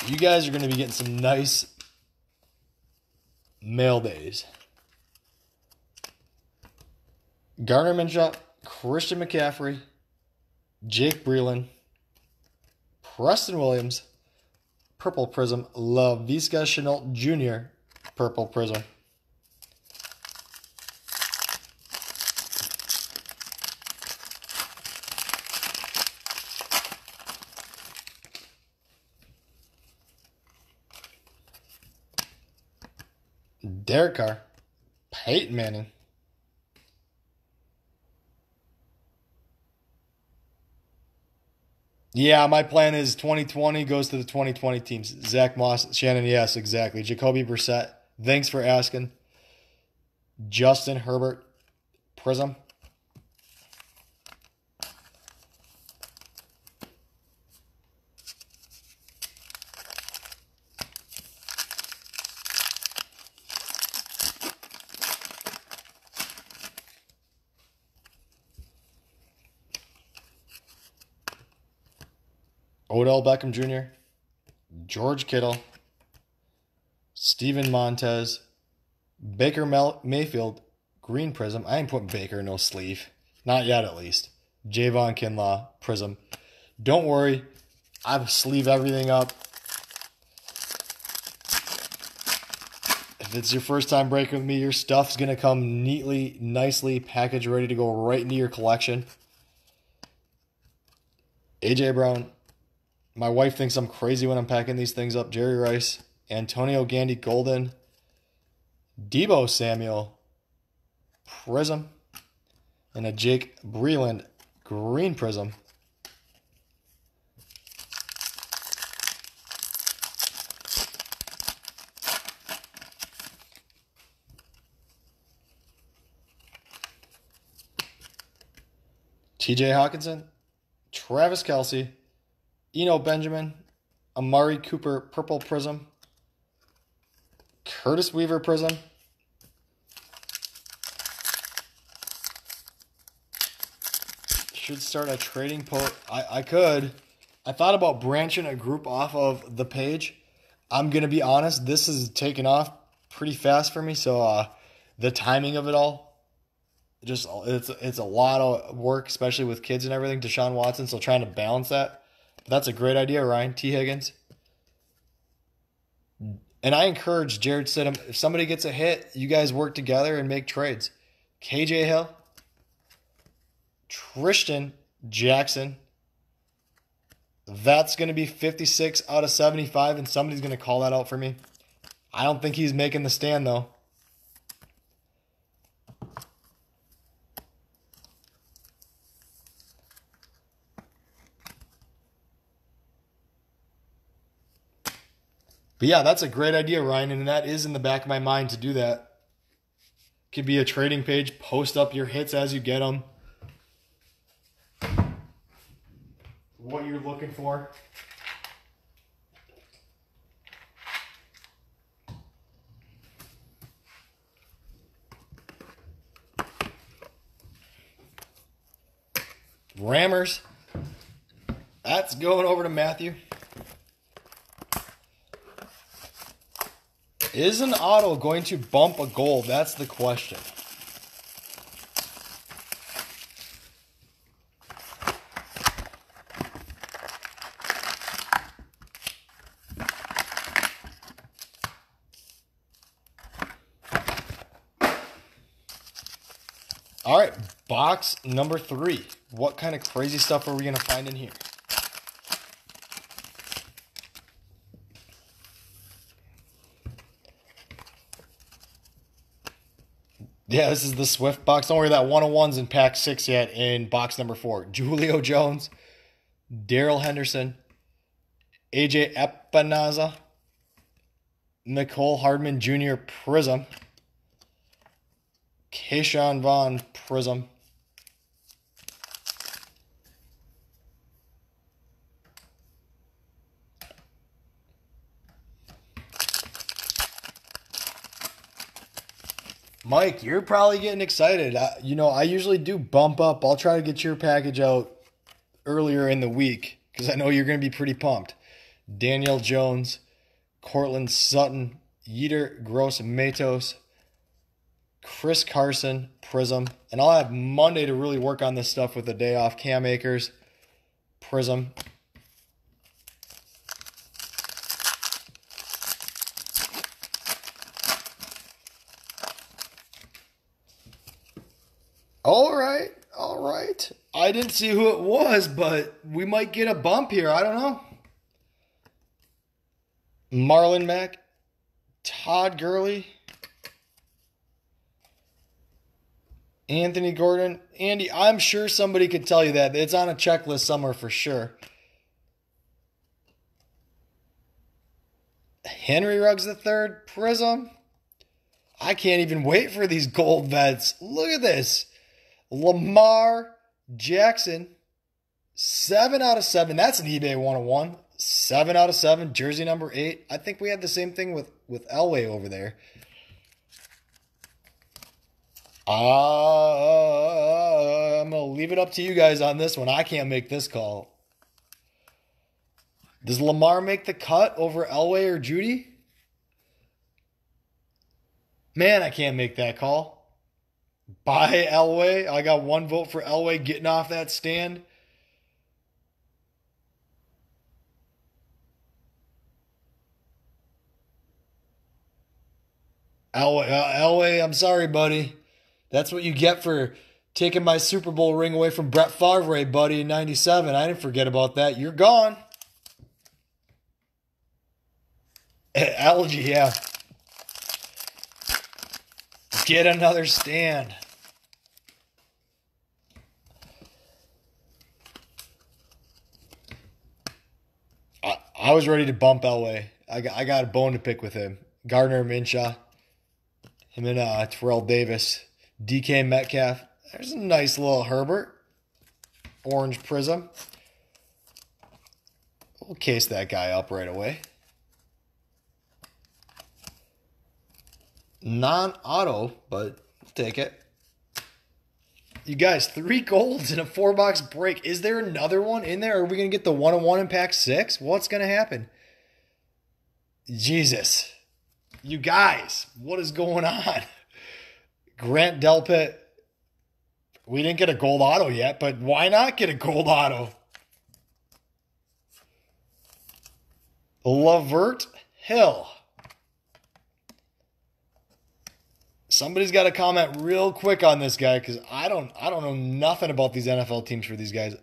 You guys are going to be getting some nice mail days. Garner Minshew, Christian McCaffrey, Jake Breeland, Preston Williams, Purple Prizm, Laviska Shenault Jr., Purple Prizm. Derek Carr, Peyton Manning, yeah, my plan is 2020 goes to the 2020 teams. Zach Moss, Shannon, yes, exactly. Jacoby Brissett, thanks for asking. Justin Herbert, Prizm. Odell Beckham Jr., George Kittle, Steven Montez, Baker Mayfield, Green Prizm. I ain't putting Baker in no sleeve. Not yet, at least. Javon Kinlaw, Prizm. Don't worry. I sleeve everything up. If it's your first time breaking with me, your stuff's going to come neatly, nicely packaged, ready to go right into your collection. A.J. Brown. My wife thinks I'm crazy when I'm packing these things up. Jerry Rice, Antonio Gandy Golden, Deebo Samuel, Prizm, and a Jake Breeland Green Prizm. TJ Hawkinson, Travis Kelce, Eno Benjamin, Amari Cooper Purple Prizm, Curtis Weaver Prizm, should start a trading post. I could. I thought about branching a group off of the page. I'm going to be honest, this is taking off pretty fast for me, so the timing of it all, just it's a lot of work, especially with kids and everything. Deshaun Watson, so trying to balance that. But that's a great idea, Ryan. T. Higgins. And I encourage Jared Stidham, if somebody gets a hit, you guys work together and make trades. KJ Hill, Tristan Jackson. That's going to be 56 out of 75, and somebody's going to call that out for me. I don't think he's making the stand, though. But yeah, that's a great idea, Ryan, and that is in the back of my mind to do that. Could be a trading page. Post up your hits as you get them. What you're looking for. Rammers. That's going over to Matthew. Is an auto going to bump a goal? That's the question. All right, box number 3. What kind of crazy stuff are we going to find in here? Yeah, this is the Swift box. Don't worry, that 101's in pack 6 yet in box number 4. Julio Jones, Darrell Henderson, AJ Epinaza, Nicole Hardman Jr. Prizm, Keyshawn Vaughn Prizm, Mike, you're probably getting excited. I usually do bump up. I'll try to get your package out earlier in the week because I know you're going to be pretty pumped. Daniel Jones, Cortland Sutton, Yetur Gross-Matos, Chris Carson, Prizm. And I'll have Monday to really work on this stuff with the day off. Cam Akers, Prizm. All right. I didn't see who it was, but we might get a bump here. I don't know. Marlon Mack, Todd Gurley, Anthony Gordon. Andy, I'm sure somebody could tell you that. It's on a checklist somewhere for sure. Henry Ruggs III, Prizm. I can't even wait for these gold vets. Look at this. Lamar Jackson, 7 out of 7. That's an eBay 101. 7 out of 7, jersey number 8. I think we had the same thing with Elway over there. I'm going to leave it up to you guys on this one. I can't make this call. Does Lamar make the cut over Elway or Judy? Man, I can't make that call. By Elway. I got 1 vote for Elway getting off that stand. Elway, I'm sorry, buddy. That's what you get for taking my Super Bowl ring away from Brett Favre, buddy, in 97. I didn't forget about that. You're gone. Allergy, yeah. Get another stand. I was ready to bump Elway. I got a bone to pick with him. Gardner Minshew. Him and Terrell Davis. DK Metcalf. There's a nice little Herbert. orange Prizm. We'll case that guy up right away. Non-auto, but we'll take it. You guys, 3 golds in a 4-box break. Is there another one in there? Are we going to get the 1-on-1 in pack 6? What's going to happen? Jesus. You guys, what is going on? Grant Delpit. We didn't get a gold auto yet, but why not get a gold auto? Lavert Hill. Somebody's got to comment real quick on this guy because I don't know nothing about these NFL teams for these guys.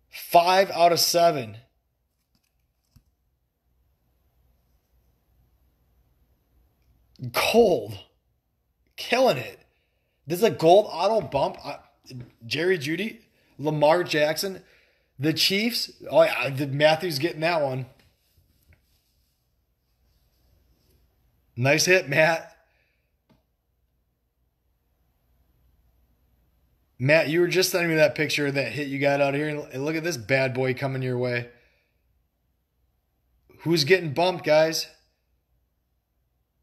5 out of 7. Gold. Killing it. This is a gold auto bump. Jerry Jeudy, Lamar Jackson, the Chiefs. Oh yeah, Matthew's getting that one. Nice hit, Matt. Matt, you were just sending me that picture of that hit you got out here. And look at this bad boy coming your way. Who's getting bumped, guys?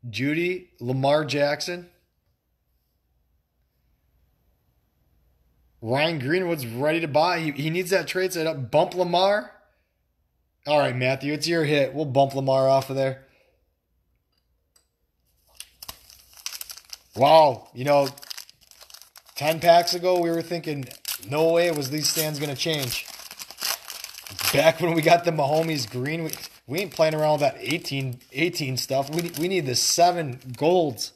Jeudy, Lamar Jackson. Ryan Greenwood's ready to buy. He needs that trade set up. Bump Lamar. All right, Matthew, it's your hit. We'll bump Lamar off of there. Wow, 10 packs ago, we were thinking, no way was these stands going to change. Back when we got the Mahomes green, we ain't playing around with that 18 stuff. We need the 7 golds.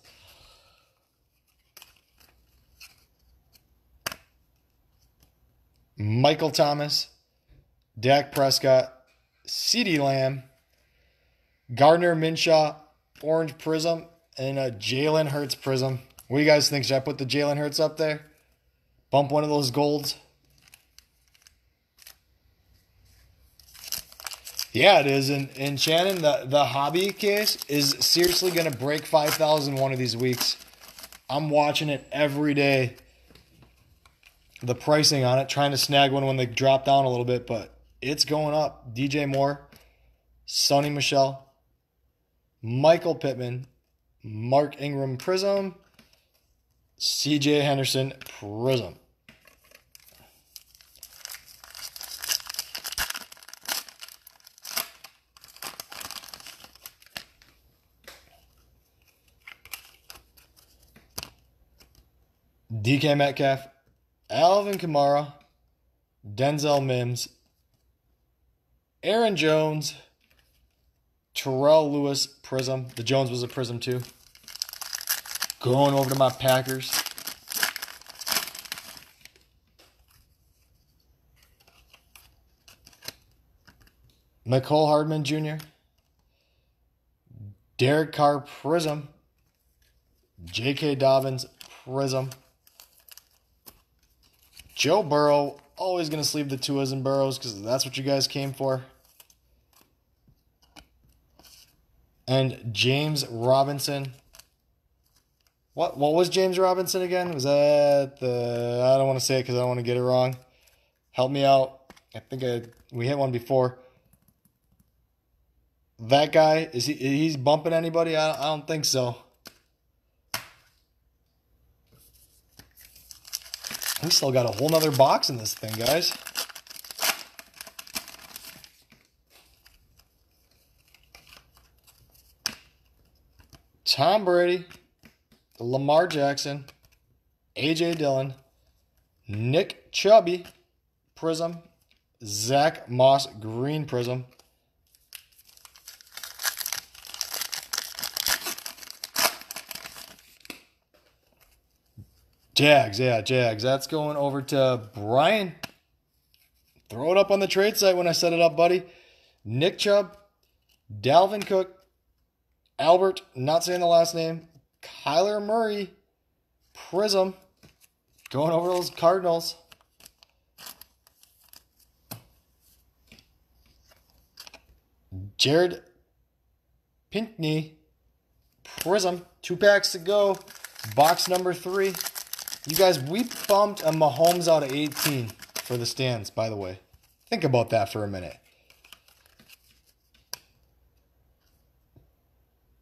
Michael Thomas, Dak Prescott, CeeDee Lamb, Gardner Minshew, orange Prizm, and a Jalen Hurts Prizm. What do you guys think? Should I put the Jalen Hurts up there? Bump one of those golds? Yeah, it is. And Shannon, the hobby case is seriously going to break 5,000 one of these weeks. I'm watching it every day. The pricing on it, trying to snag one when they drop down a little bit, but it's going up. DJ Moore, Sonny Michel, Michael Pittman, Mark Ingram Prizm, CJ Henderson Prizm. DK Metcalf, Alvin Kamara, Denzel Mims, Aaron Jones, Terrell Lewis Prizm. The Jones was a Prizm too. Going over to my Packers. Mecole Hardman Jr., Derek Carr Prizm, J.K. Dobbins Prizm, Joe Burrow. Always going to sleeve the Tuas and Burrows because that's what you guys came for. And James Robinson. What was James Robinson again? Was that the... I don't want to say it because I don't want to get it wrong. Help me out. I think we hit one before. That guy, he's bumping anybody? I don't think so. We still got a whole nother box in this thing, guys. Tom Brady, Lamar Jackson, A.J. Dillon, Nick Chubb Prizm, Zach Moss green Prizm, Jags, yeah, Jags. That's going over to Brian. Throw it up on the trade site when I set it up, buddy. Nick Chubb, Dalvin Cook, Albert, not saying the last name, Kyler Murray, Prizm, going over those Cardinals. Jared Pinkney, Prizm, 2 packs to go, box number 3. You guys, we bumped a Mahomes out of 18. for the stands, by the way. Think about that for a minute.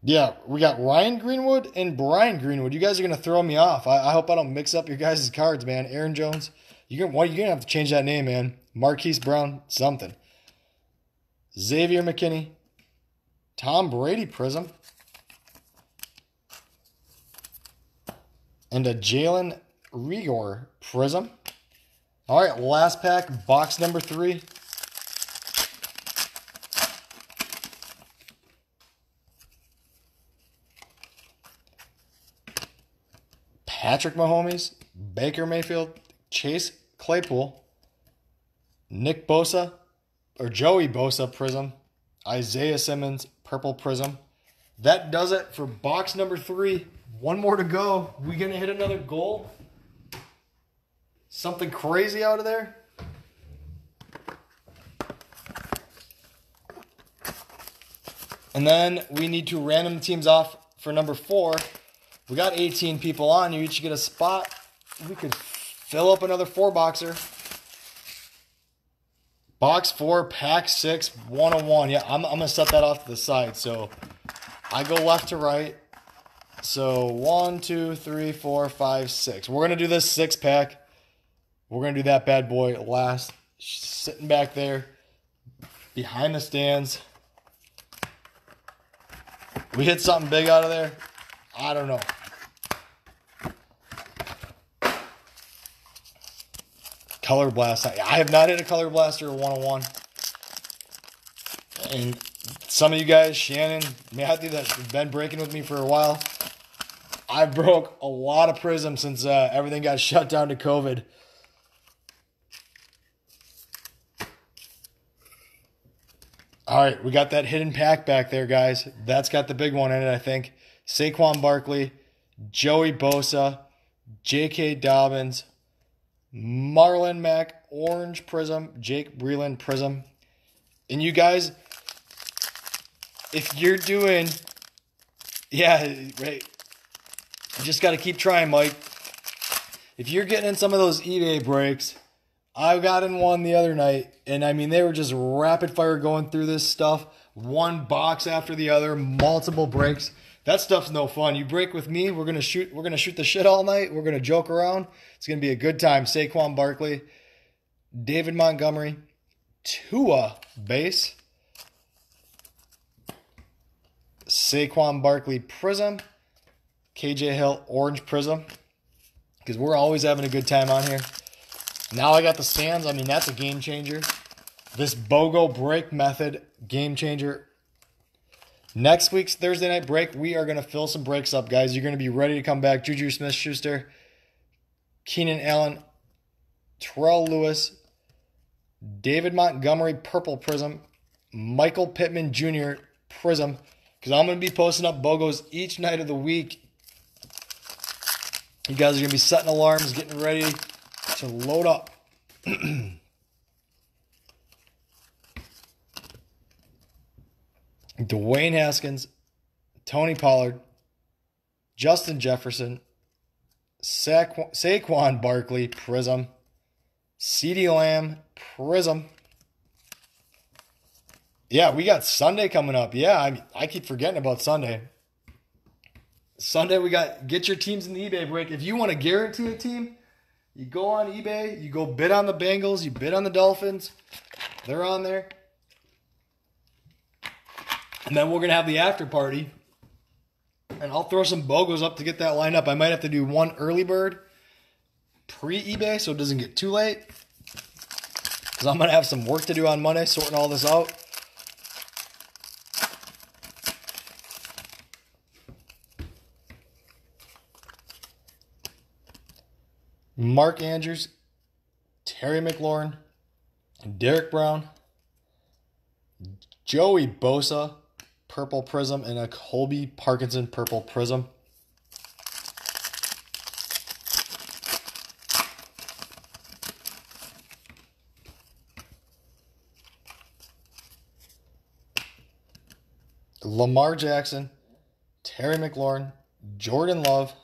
Yeah, we got Ryan Greenwood and Brian Greenwood. You guys are going to throw me off. I hope I don't mix up your guys' cards, man. Aaron Jones. You're going to have to change that name, man. Marquise Brown, something. Xavier McKinney. Tom Brady Prizm. And a Jalen Rigor Prizm. All right, last pack, box number 3. Patrick Mahomes, Baker Mayfield, Chase Claypool, Nick Bosa, or Joey Bosa Prizm, Isaiah Simmons Purple Prizm. That does it for box number 3. One more to go. We gonna hit another goal? Something crazy out of there? And then we need to random teams off for number 4. We got 18 people on. You each get a spot. We could fill up another 4-boxer. Box 4, pack 6, 101. Yeah, I'm going to set that off to the side. So I go left to right. So 1, 2, 3, 4, 5, 6. We're going to do this 6-pack. We're going to do that bad boy last. Sitting back there behind the stands. We hit something big out of there. I don't know. Color Blast. I have not hit a Color Blaster 101. And some of you guys, Shannon, Matthew, that's been breaking with me for a while, I broke a lot of Prizm since everything got shut down to COVID. All right, we got that hidden pack back there, guys. That's got the big one in it, I think. Saquon Barkley, Joey Bosa, J.K. Dobbins, Marlon Mack, Orange Prizm, Jake Breland Prizm. And you guys, if you're doing, yeah, right, you just got to keep trying, Mike. If you're getting in some of those eBay breaks, I got in one the other night, and I mean, they were just rapid fire going through this stuff. One box after the other, multiple breaks. That stuff's no fun. You break with me, we're gonna shoot the shit all night. We're gonna joke around. It's gonna be a good time. Saquon Barkley, David Montgomery, Tua base, Saquon Barkley Prizm, KJ Hill Orange Prizm. Because we're always having a good time on here. Now I got the stands. I mean, that's a game changer. This BOGO break method, game changer. Next week's Thursday night break, we are going to fill some breaks up, guys. You're going to be ready to come back. Juju Smith-Schuster, Keenan Allen, Terrell Lewis, David Montgomery Purple Prizm, Michael Pittman Jr. Prizm. Because I'm going to be posting up BOGOs each night of the week. You guys are going to be setting alarms, getting ready to load up. Dwayne Haskins, Tony Pollard, Justin Jefferson, Saquon Barkley Prizm, CeeDee Lamb Prizm. Yeah, we got Sunday coming up. Yeah, I keep forgetting about Sunday. Sunday we got get your teams in the eBay break. If you want to guarantee a team, you go on eBay, you go bid on the Bengals, you bid on the Dolphins. They're on there. And then we're going to have the after party. And I'll throw some BOGOs up to get that lined up. I might have to do one early bird pre-eBay so it doesn't get too late. Because I'm going to have some work to do on Monday sorting all this out. Mark Andrews, Terry McLaurin, Derek Brown, Joey Bosa, Purple Prizm, and a Colby Parkinson Purple Prizm. Lamar Jackson, Terry McLaurin, Jordan Love,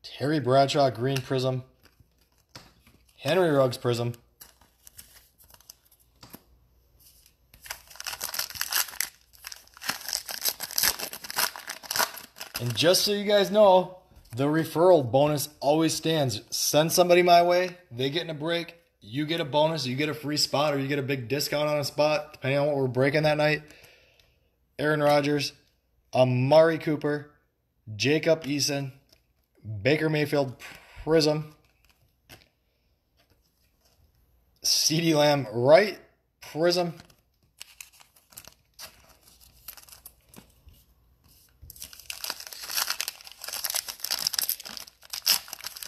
Terry Bradshaw Green Prizm, Henry Ruggs Prizm. And just so you guys know, the referral bonus always stands. Send somebody my way, they get in a break, you get a bonus, you get a free spot, or you get a big discount on a spot, depending on what we're breaking that night. Aaron Rodgers, Amari Cooper, Jacob Eason, Baker Mayfield Prizm, CeeDee Lamb Wright Prizm,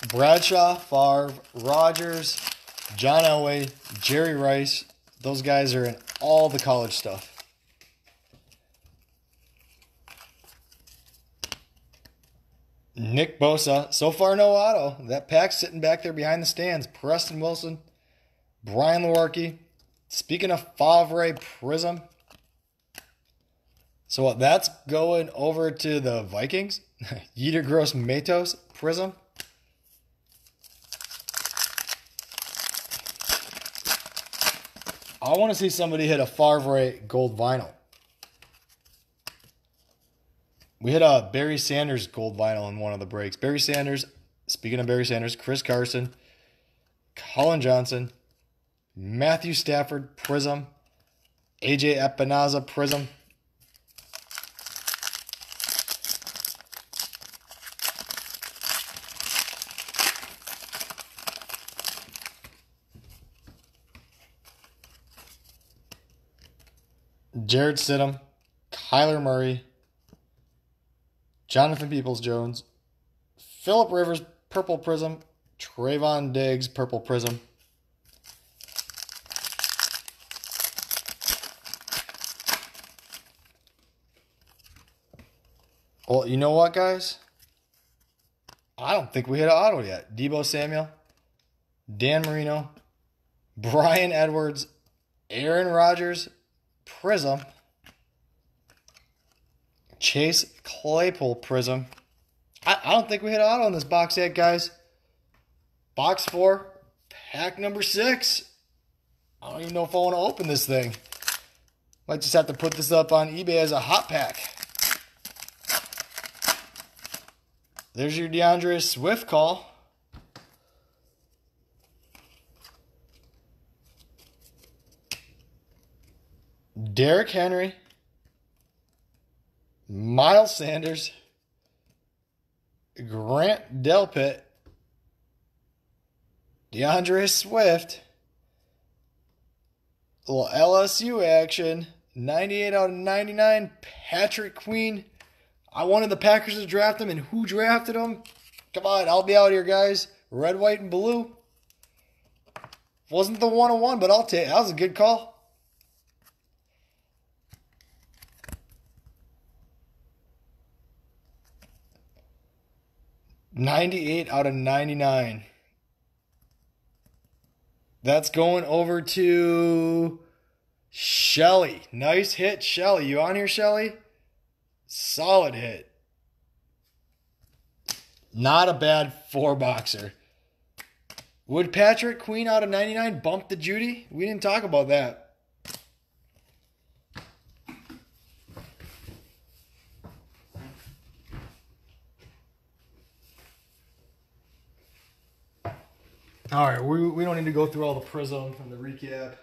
Bradshaw, Favre, Rodgers, John Elway, Jerry Rice. Those guys are in all the college stuff. Nick Bosa. So far, no auto. That pack's sitting back there behind the stands. Preston Wilson, Brian Lewerke. Speaking of Favre Prizm. So that's going over to the Vikings. Yetur Gross Matos Prizm. I want to see somebody hit a Favre gold vinyl. We hit a Barry Sanders gold vinyl in one of the breaks. Barry Sanders, speaking of Barry Sanders, Chris Carson, Colin Johnson, Matthew Stafford Prizm, AJ Epinaza Prizm, Jared Stidham, Kyler Murray, Jonathan Peoples-Jones, Phillip Rivers Purple Prizm, Trayvon Diggs Purple Prizm, well, you know what, guys? I don't think we hit an auto yet. Deebo Samuel, Dan Marino, Brian Edwards, Aaron Rodgers Prizm, Chase Claypool Prizm. I don't think we hit auto in this box yet, guys. Box 4, pack number 6. I don't even know if I want to open this thing. Might just have to put this up on eBay as a hot pack. There's your DeAndre Swift call. Derrick Henry, Miles Sanders, Grant Delpit, DeAndre Swift, a little LSU action, 98 out of 99, Patrick Queen. I wanted the Packers to draft him, and who drafted him? Come on, I'll be out here, guys. Red, white, and blue. Wasn't the 101, but I'll take it. That was a good call. $98 out of 99. That's going over to Shelly. Nice hit, Shelly. You on here, Shelly? Solid hit. Not a bad 4-boxer. Would Patrick Queen out of 99 bump the Judy? We didn't talk about that. All right, we don't need to go through all the Prizm and the recap.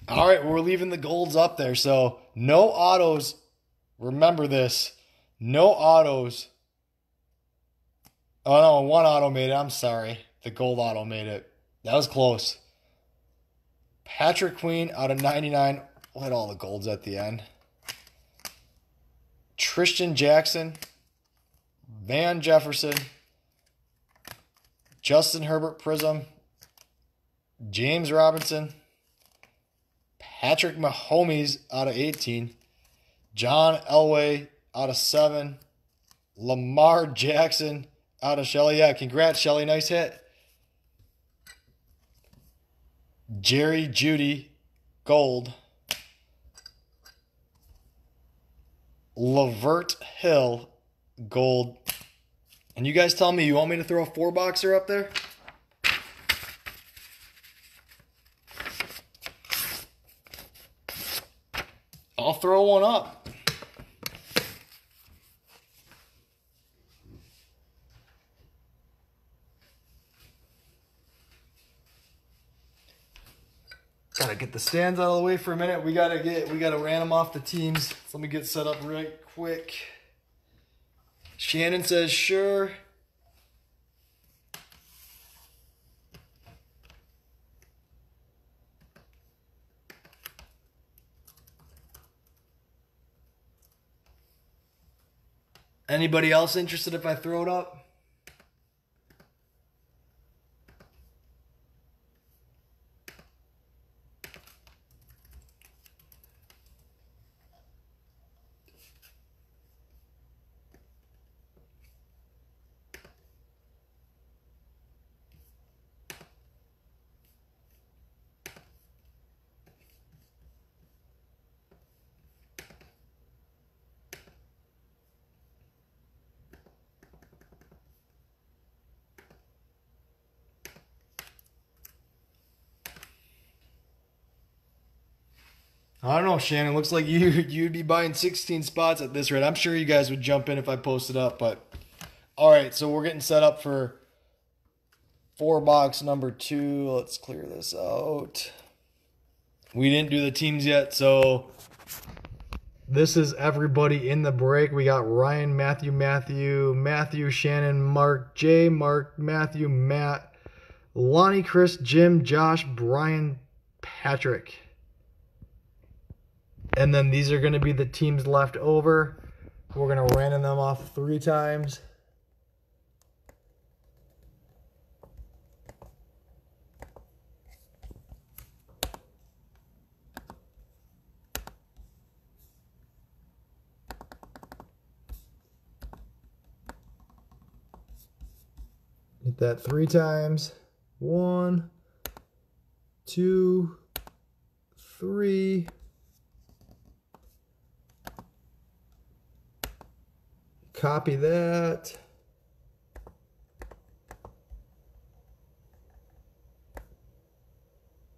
All right, we're leaving the golds up there. So no autos. Remember this. No autos. Oh, no, one auto made it. I'm sorry. The gold auto made it. That was close. Patrick Queen out of 99. We'll hit all the golds at the end. Tristan Jackson, Van Jefferson, Justin Herbert Prizm, James Robinson, Patrick Mahomes out of 18, John Elway out of 7, Lamar Jackson out of Shelly. Yeah, congrats, Shelly. Nice hit. Jerry Jeudy, gold. Lavert Hill gold. And you guys tell me, you want me to throw a 4-boxer up there? I'll throw one up. Gotta get the stands out of the way for a minute. We gotta ran them off the teams. So let me get set up right quick. Shannon says sure. Anybody else interested if I throw it up? I don't know, Shannon. Looks like you'd be buying 16 spots at this rate. I'm sure you guys would jump in if I posted up, but all right. So we're getting set up for 4-box number 2. Let's clear this out. We didn't do the teams yet, so this is everybody in the break. We got Ryan, Matthew, Shannon, Mark, Jay, Mark, Matthew, Matt, Lonnie, Chris, Jim, Josh, Brian, Patrick. And then these are going to be the teams left over. We're going to random them off 3 times. Hit that 3 times. 1, 2, 3. Copy that.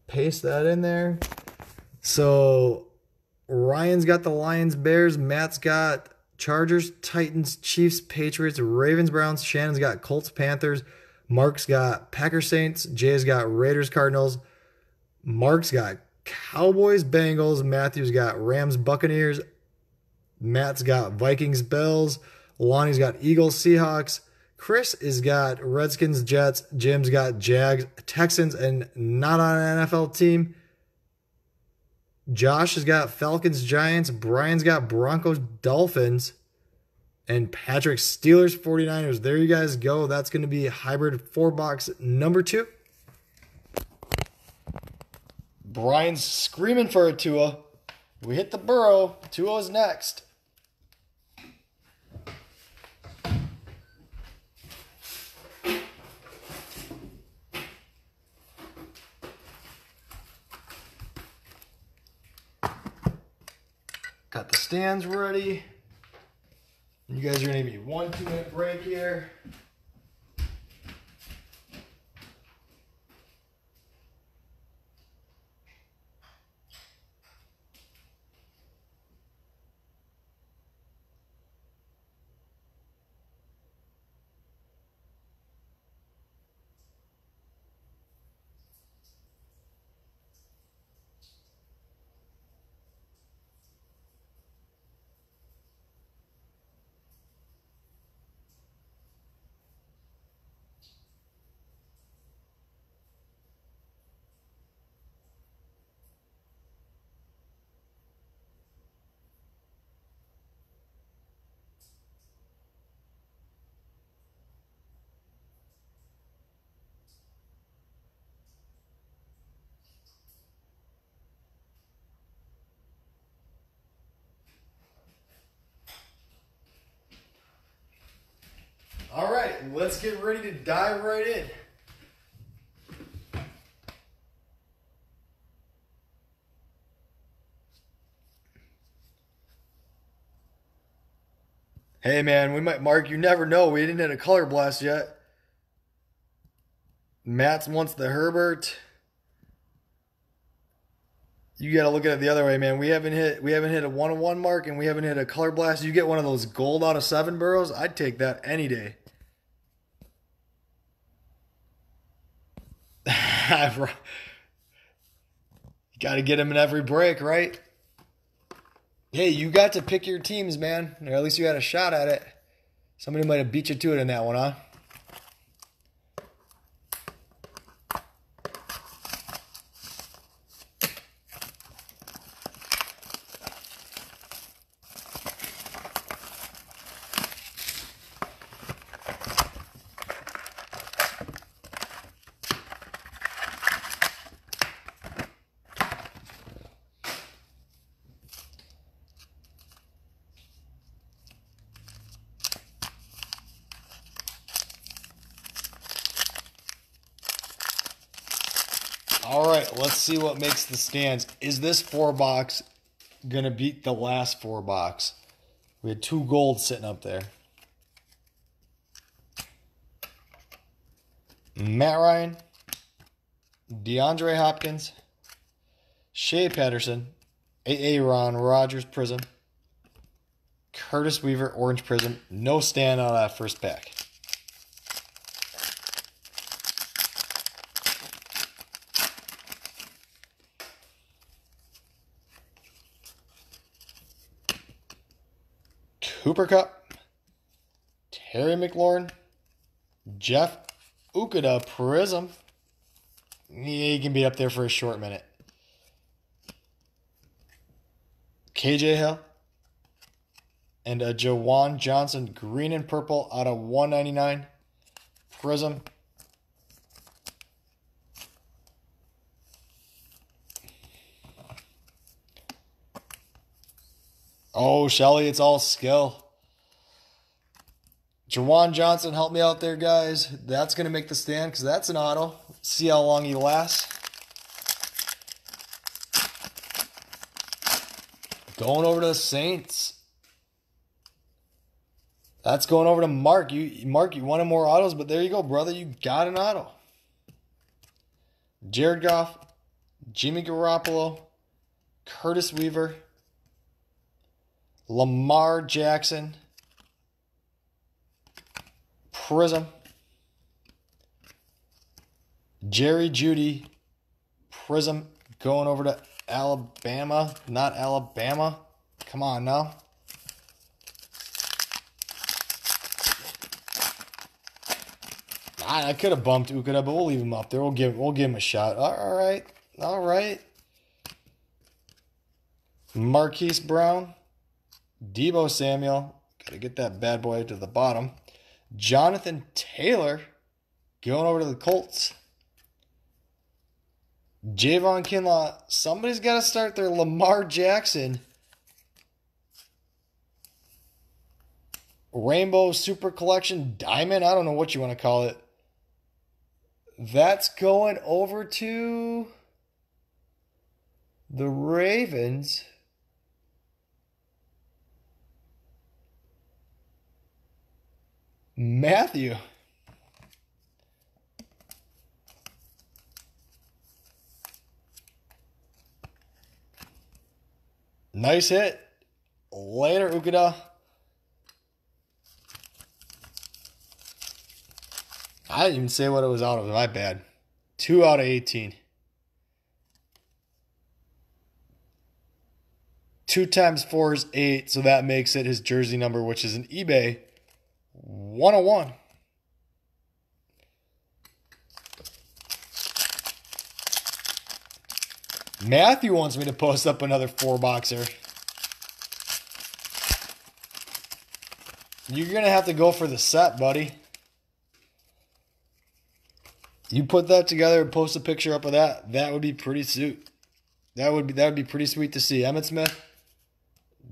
Paste that in there. So Ryan's got the Lions, Bears. Matt's got Chargers, Titans, Chiefs, Patriots, Ravens, Browns. Shannon's got Colts, Panthers. Mark's got Packers, Saints. Jay's got Raiders, Cardinals. Mark's got Cowboys, Bengals. Matthew's got Rams, Buccaneers. Matt's got Vikings, Bills. Lonnie's got Eagles, Seahawks. Chris has got Redskins, Jets. Jim's got Jags, Texans, and not on an NFL team. Josh has got Falcons, Giants. Brian's got Broncos, Dolphins. And Patrick, Steelers, 49ers. There you guys go. That's going to be hybrid 4-box number 2. Brian's screaming for a Tua. We hit the Burrow. Tua's next. Got the stands ready. You guys are going to be 1-2 minute break here. All right, let's get ready to dive right in. Hey man, we might, Mark, you never know. We didn't hit a color blast yet. Matt's wants the Herbert. You got to look at it the other way, man. We haven't hit a 1-1 mark, and we haven't hit a color blast. You get one of those gold out of 7 Burrows, I'd take that any day. You got to get him in every break, right? Hey, you got to pick your teams, man. Or at least you had a shot at it. Somebody might have beat you to it in that one, huh? All right, let's see what makes the stands. Is this 4-box going to beat the last 4-box? We had 2 golds sitting up there. Matt Ryan, DeAndre Hopkins, Shea Patterson, Aaron Rodgers Prizm, Curtis Weaver Orange Prizm. No stand out of that first pack. Cooper Cup, Terry McLaurin, Jeff Okudah Prizm. He can be up there for a short minute. KJ Hill and a Jawan Johnson green and purple out of 199 Prizm. Oh, Shelly, it's all skill. Jawan Johnson, help me out there, guys. That's going to make the stand because that's an auto. See how long he lasts. Going over to the Saints. That's going over to Mark. Mark, you wanted more autos, but there you go, brother. You got an auto. Jared Goff, Jimmy Garoppolo, Curtis Weaver, Lamar Jackson, Prizm, Jerry Jeudy, Prizm, going over to Alabama. Not Alabama. Come on now. I could have bumped Okudah, but we'll leave him up there. We'll give him a shot. All right. Marquise Brown, Deebo Samuel. Got to get that bad boy to the bottom. Jonathan Taylor going over to the Colts. Javon Kinlaw. Somebody's got to start their Lamar Jackson. Rainbow Super Collection Diamond. I don't know what you want to call it. That's going over to the Ravens. Matthew. Nice hit. Later, Okudah. I didn't even say what it was out of. My bad. 2 out of 18. 2 times 4 is 8, so that makes it his jersey number, which is an eBay 101. Matthew wants me to post up another 4-boxer. You're going to have to go for the set, buddy. You put that together and post a picture up of that. That would be pretty sweet. That would be pretty sweet to see. Emmitt Smith,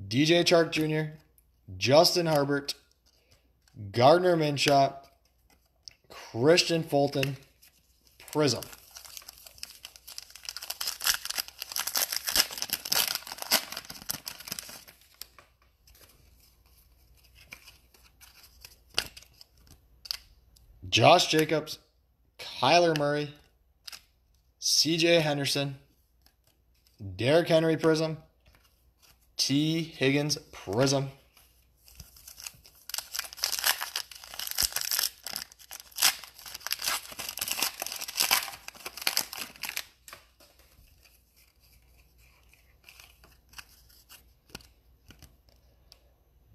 DJ Chark Jr., Justin Herbert, Gardner Minshew, Christian Fulton, Prizm. Josh Jacobs, Kyler Murray, CJ Henderson, Derrick Henry Prizm, T. Higgins Prizm.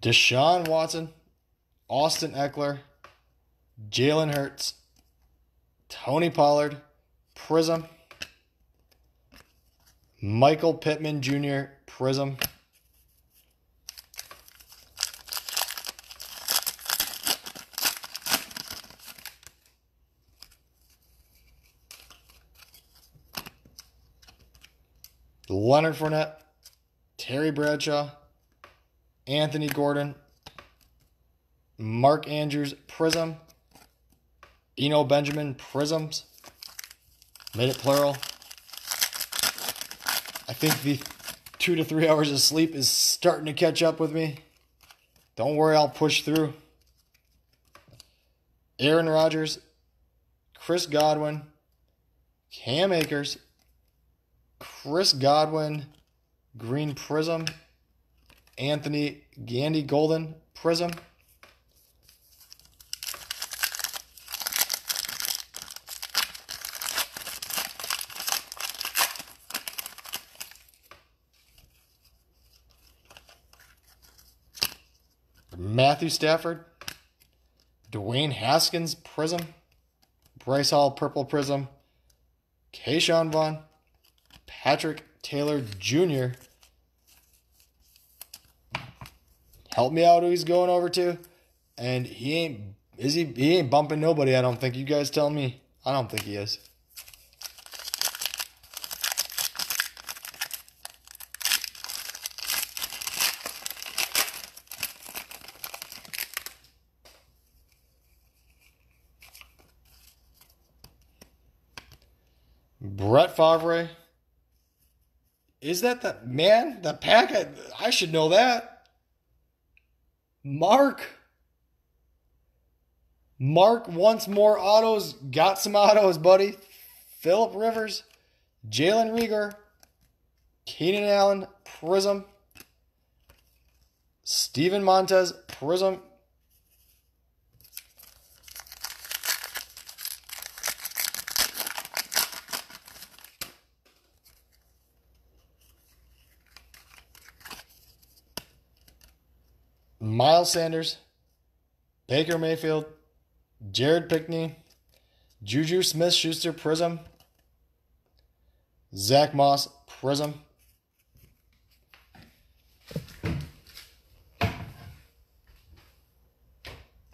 Deshaun Watson, Austin Eckler, Jalen Hurts, Tony Pollard, Prizm, Michael Pittman Jr., Prizm, Leonard Fournette, Terry Bradshaw, Anthony Gordon, Mark Andrews Prizm, Eno Benjamin Prizms, made it plural. I think the 2 to 3 hours of sleep is starting to catch up with me. Don't worry, I'll push through. Aaron Rodgers, Chris Godwin, Cam Akers, Chris Godwin, Green Prizm, Anthony Gandy Golden Prizm, Matthew Stafford, Dwayne Haskins Prizm, Bryce Hall Purple Prizm, Keyshawn Vaughn, Patrick Taylor Jr. Help me out who he's going over to. And he ain't bumping nobody, I don't think. You guys tell me. I don't think he is. Brett Favre. Is that the man? The pack? I should know that. Mark wants more autos. Got some autos, buddy. Phillip Rivers, Jalen Reagor, Keenan Allen Prizm, Steven Montez Prizm, Miles Sanders, Baker Mayfield, Jared Pickney, Juju Smith-Schuster Prizm, Zach Moss Prizm,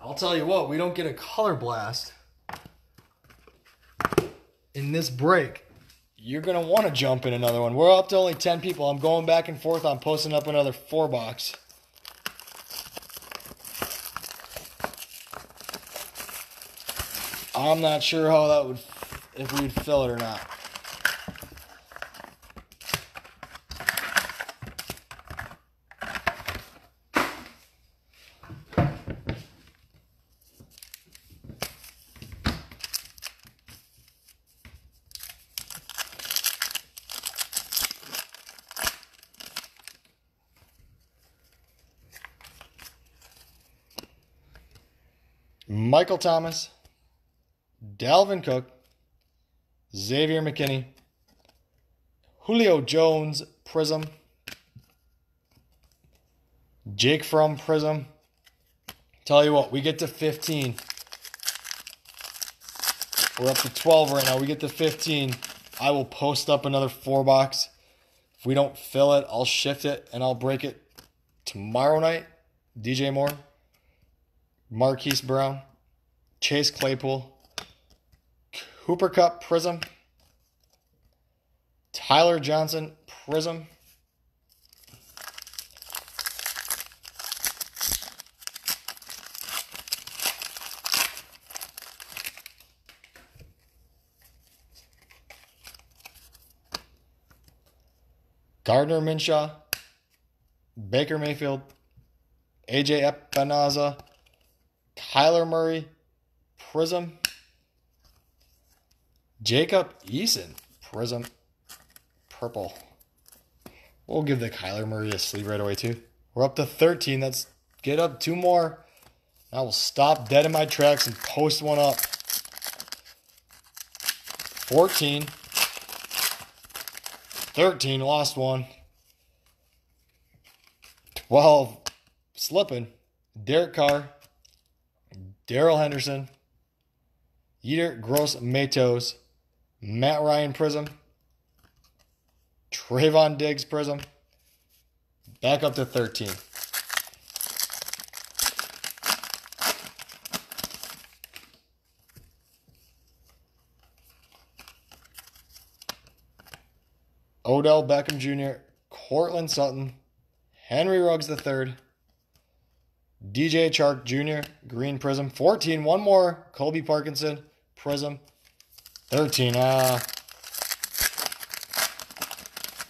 I'll tell you what, we don't get a color blast in this break. You're going to want to jump in another one. We're up to only 10 people. I'm going back and forth on posting up another 4-box. I'm not sure how that would, if we'd fill it or not. Michael Thomas, Dalvin Cook, Xavier McKinney, Julio Jones Prizm, Jake Fromm Prizm. Tell you what, we get to 15. We're up to 12 right now. We get to 15. I will post up another 4-box. If we don't fill it, I'll shift it and I'll break it tomorrow night. DJ Moore, Marquise Brown, Chase Claypool, Cooper Kupp Prizm, Tyler Johnson Prizm, Gardner Minshew, Baker Mayfield, AJ Epinaza, Kyler Murray Prizm. Jacob Eason, Prizm. Purple. We'll give the Kyler Murray a sleeve right away, too. We're up to 13. Let's get up 2 more. I will stop dead in my tracks and post one up. 14. 13, lost one. 12, slipping. Derek Carr. Darrell Henderson. Yetur Gross-Matos. Matt Ryan Prizm. Trayvon Diggs Prizm. Back up to 13. Odell Beckham Jr., Cortland Sutton, Henry Ruggs III, DJ Chark Jr., Green Prizm. 14, one more, Colby Parkinson, Prizm. 13, I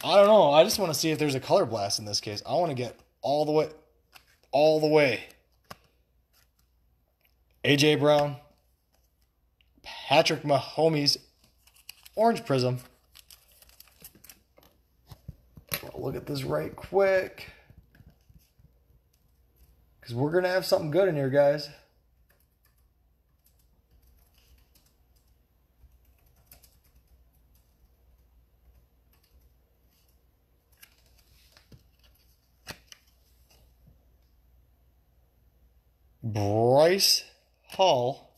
don't know. I just want to see if there's a color blast in this case. I want to get all the way. AJ Brown, Patrick Mahomes, Orange Prizm. Look at this right quick, because we're going to have something good in here, guys. Bryce Hall.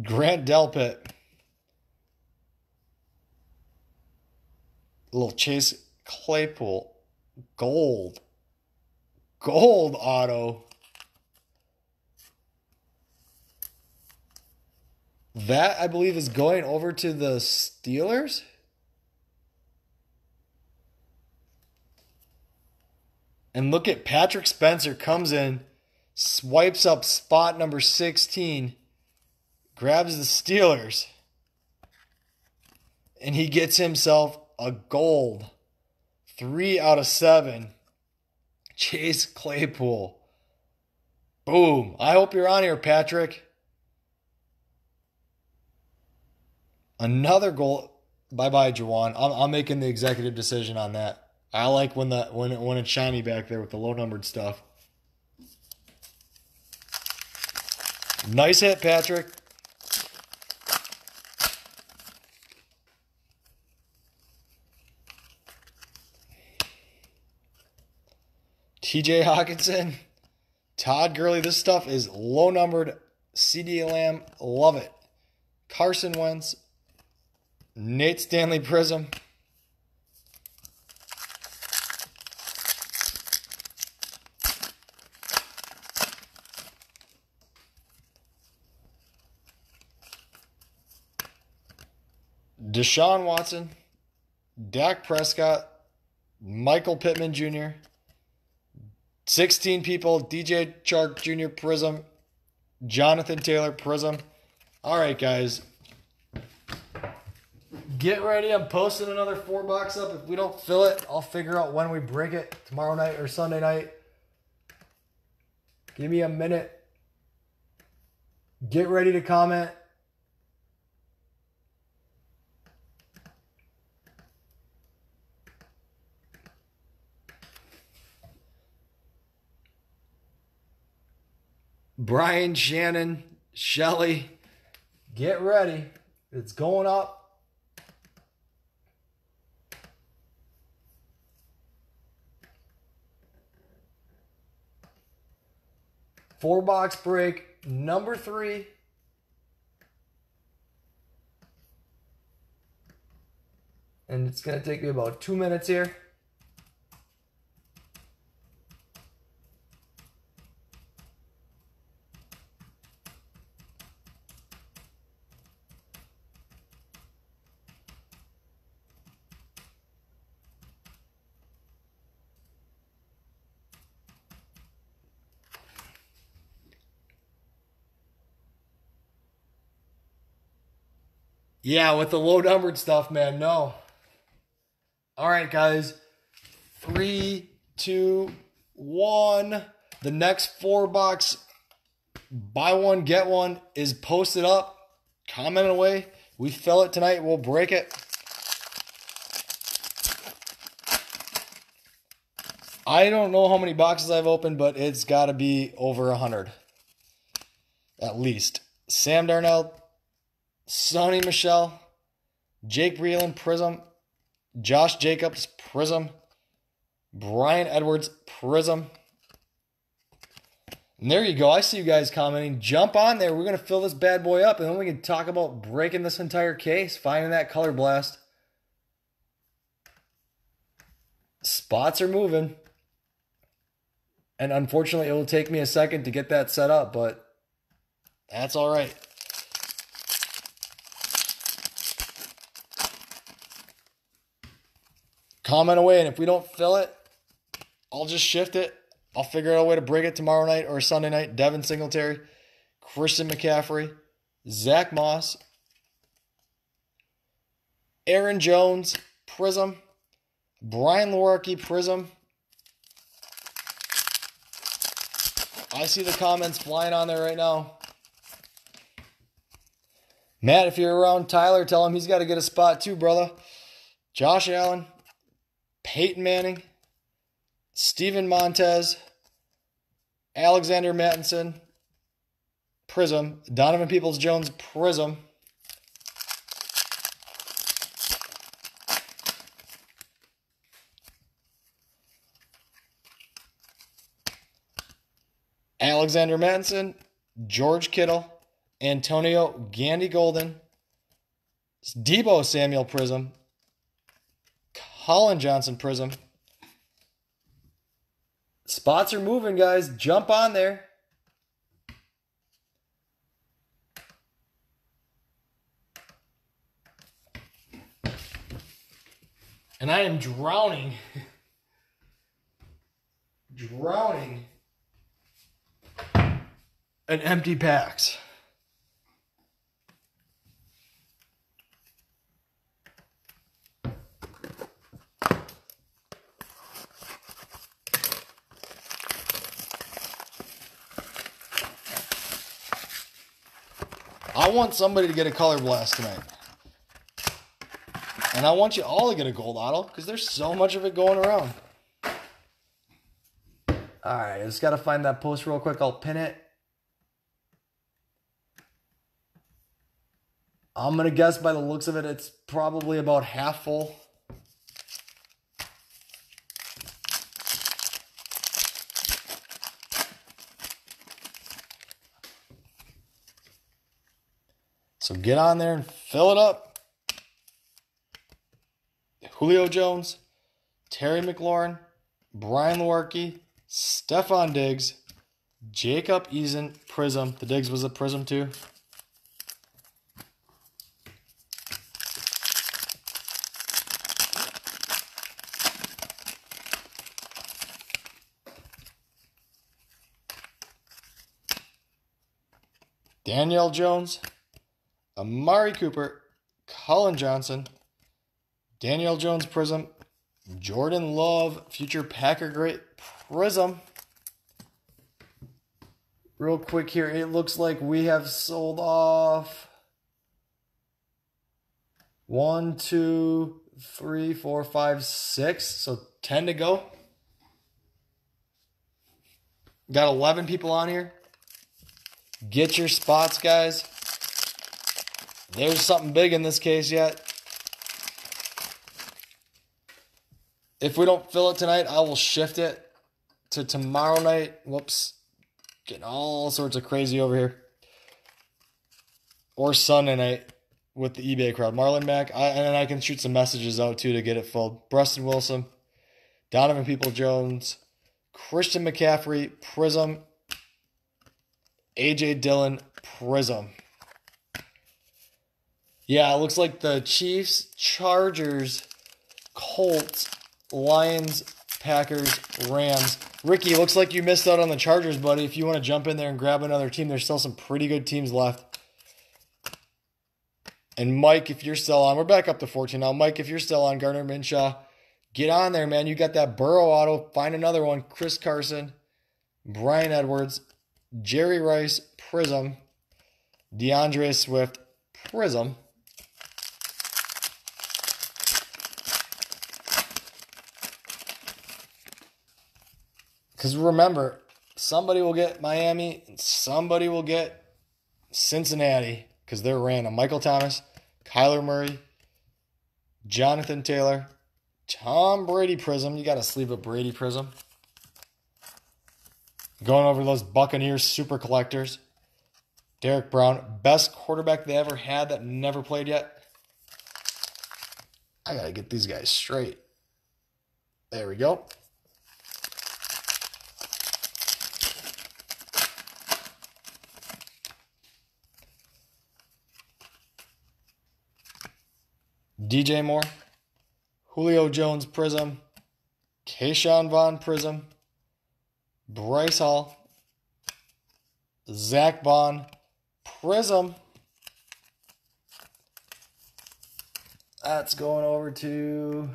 Grant Delpit. Little Chase Claypool. Gold auto. That, I believe, is going over to the Steelers. And look at Patrick Spencer comes in, swipes up spot number 16, grabs the Steelers, and he gets himself a gold. 3 out of 7. Chase Claypool. Boom. I hope you're on here, Patrick. Another goal. Bye-bye, Jawan. I'm making the executive decision on that. I like when it's shiny back there with the low-numbered stuff. Nice hit, Patrick. TJ Hawkinson, Todd Gurley. This stuff is low-numbered. CD Lamb, love it. Carson Wentz, Nate Stanley Prizm. Deshaun Watson, Dak Prescott, Michael Pittman Jr., 16 people, DJ Chark Jr. Prizm, Jonathan Taylor Prizm. All right, guys. Get ready. I'm posting another 4-box up. If we don't fill it, I'll figure out when we break it, tomorrow night or Sunday night. Give me a minute. Get ready to comment. Brian, Shannon, Shelly, get ready. It's going up. Four-box break, number 3. And it's going to take me about 2 minutes here. Yeah, with the low-numbered stuff, man, no. All right, guys. 3, 2, one. The next 4-box buy one, get one is posted up. Comment away. We fill it tonight. We'll break it. I don't know how many boxes I've opened, but it's got to be over 100. At least. Sam Darnold, Sonny Michel, Jake Breeland, Prizm, Josh Jacobs, Prizm, Brian Edwards, Prizm. And there you go. I see you guys commenting. Jump on there. We're going to fill this bad boy up, and then we can talk about breaking this entire case, finding that color blast. Spots are moving. And unfortunately, it will take me a second to get that set up, but that's all right. Comment away, and if we don't fill it, I'll just shift it. I'll figure out a way to break it tomorrow night or Sunday night. Devin Singletary, Christian McCaffrey, Zach Moss, Aaron Jones, Prizm, Brian Lewerke, Prizm. I see the comments flying on there right now. Matt, if you're around Tyler, tell him he's got to get a spot too, brother. Josh Allen, Peyton Manning, Steven Montez, Alexander Mattinson, Prizm, Donovan Peoples-Jones, Prizm. Alexander Mattinson, George Kittle, Antonio Gandy Golden, Deebo Samuel Prizm, Colin Johnson Prizm. Spots are moving, guys. Jump on there. And I am drowning. Drowning in empty packs. I want somebody to get a color blast tonight. And I want you all to get a gold auto because there's so much of it going around. Alright, I just got to find that post real quick. I'll pin it. I'm going to guess by the looks of it, it's probably about half full. So get on there and fill it up. Julio Jones, Terry McLaurin, Brian Lewerke, Stephon Diggs, Jacob Eason, Prizm. The Diggs was a Prizm too. Daniel Jones, Amari Cooper, Colin Johnson, Daniel Jones Prizm, Jordan Love, future Packer great Prizm. Real quick here, it looks like we have sold off 1, 2, 3, 4, 5, 6. So 10 to go. Got 11 people on here. Get your spots, guys. There's something big in this case yet. If we don't fill it tonight, I will shift it to tomorrow night. Whoops. Getting all sorts of crazy over here. Or Sunday night with the eBay crowd. Marlon Mack. And I can shoot some messages out too to get it filled. Preston Wilson. Donovan Peoples-Jones. Christian McCaffrey. Prizm. A.J. Dillon. Prizm. Yeah, it looks like the Chiefs, Chargers, Colts, Lions, Packers, Rams. Ricky, looks like you missed out on the Chargers, buddy. If you want to jump in there and grab another team, there's still some pretty good teams left. And Mike, if you're still on, we're back up to 14 now. Mike, if you're still on, Gardner Minshew, Get on there, man. You got that Burrow auto. Find another one. Chris Carson, Brian Edwards, Jerry Rice, Prizm, DeAndre Swift, Prizm. Because remember, somebody will get Miami and somebody will get Cincinnati because they're random. Michael Thomas, Kyler Murray, Jonathan Taylor, Tom Brady Prizm. You got to sleeve a Brady Prizm. Going over those Buccaneers super collectors. Derek Brown, best quarterback they ever had that never played yet. I got to get these guys straight. There we go. DJ Moore, Julio Jones Prizm, Keyshawn Vaughn Prizm, Bryce Hall, Zach Bond Prizm. That's going over to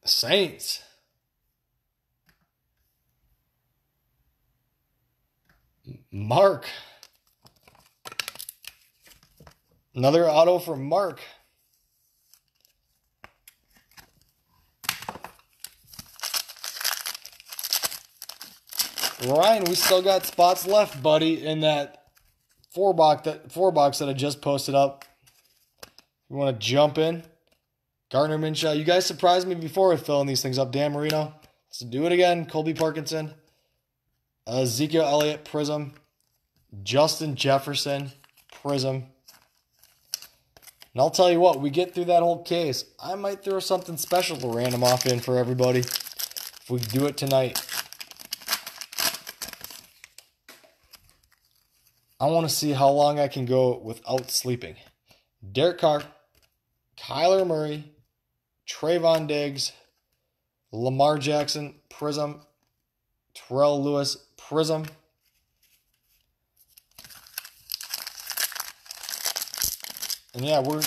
Saints. Mark. Another auto for Mark. Ryan, we still got spots left, buddy, in that four box that I just posted up. You want to jump in? Gardner Minshew. You guys surprised me before with filling these things up. Dan Marino. Let's do it again. Colby Parkinson. Ezekiel Elliott, Prizm. Justin Jefferson, Prizm. And I'll tell you what, we get through that whole case. I might throw something special to random off in for everybody if we do it tonight. I want to see how long I can go without sleeping. Derek Carr, Kyler Murray, Trayvon Diggs, Lamar Jackson, Prizm, Terrell Lewis, Prizm. And yeah, we're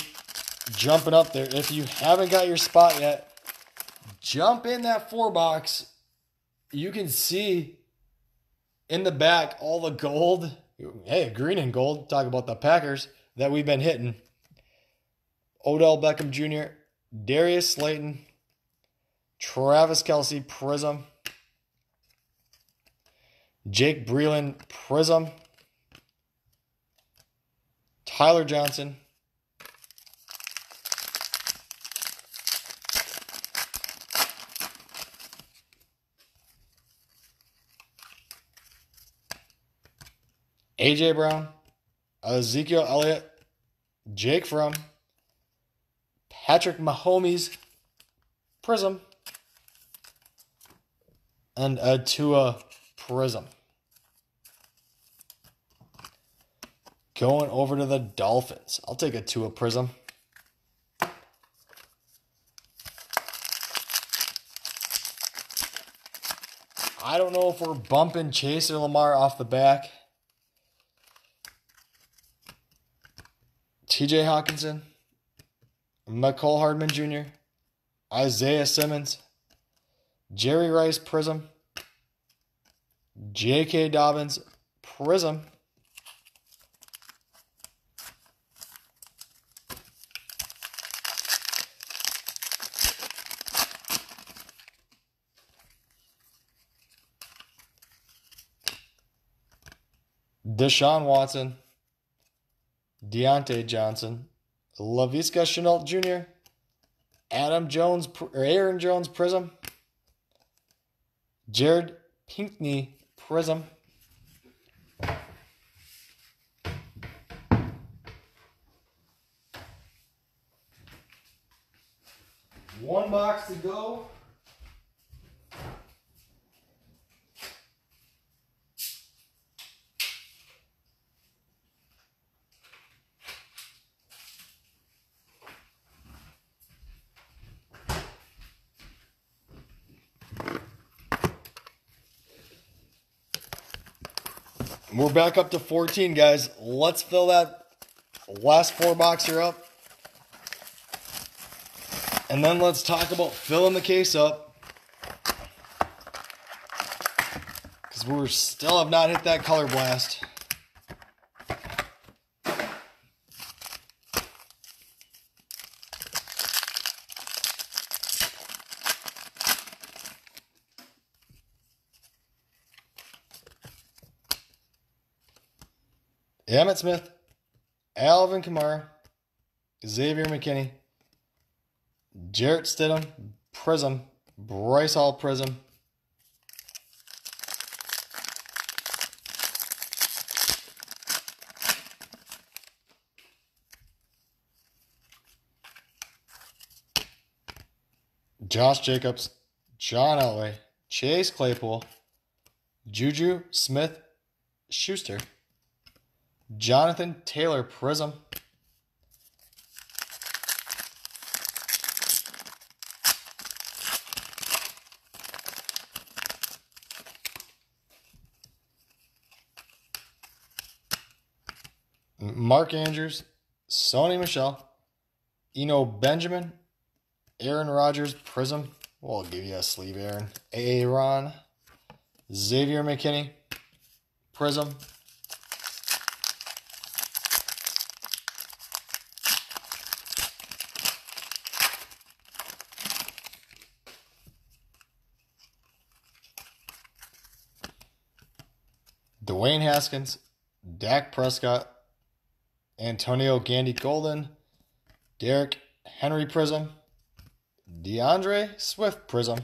jumping up there. If you haven't got your spot yet, jump in that 4-box. You can see in the back all the gold. Hey, green and gold. Talk about the Packers that we've been hitting. Odell Beckham Jr., Darius Slayton, Travis Kelce, Prizm, Jake Breeland, Prizm, Tyler Johnson, AJ Brown, Ezekiel Elliott, Jake Fromm, Patrick Mahomes, Prizm, and a Tua Prizm. Going over to the Dolphins. I'll take a Tua Prizm. I don't know if we're bumping Chase or Lamar off the back. TJ Hawkinson, McCole Hardman Jr., Isaiah Simmons, Jerry Rice Prizm, J.K. Dobbins Prizm, Deshaun Watson, Deontay Johnson, Laviska Shenault Jr., Aaron Jones Prizm, Jared Pinkney Prizm, one box to go. We're back up to 14, guys. Let's fill that last 4-boxer up. And then let's talk about filling the case up. Because we still have not hit that color blast. Emmitt Smith, Alvin Kamara, Xavier McKinney, Jarrett Stidham, Prizm, Bryce Hall Prizm, Josh Jacobs, John Elway, Chase Claypool, Juju Smith-Schuster, Jonathan Taylor Prizm, Mark Andrews, Sony Michel, Eno Benjamin, Aaron Rodgers Prizm. We'll give you a sleeve, Aaron. Aaron, Xavier McKinney Prizm. Dwayne Haskins, Dak Prescott, Antonio Gandy Golden, Derrick Henry Prizm, DeAndre Swift Prizm,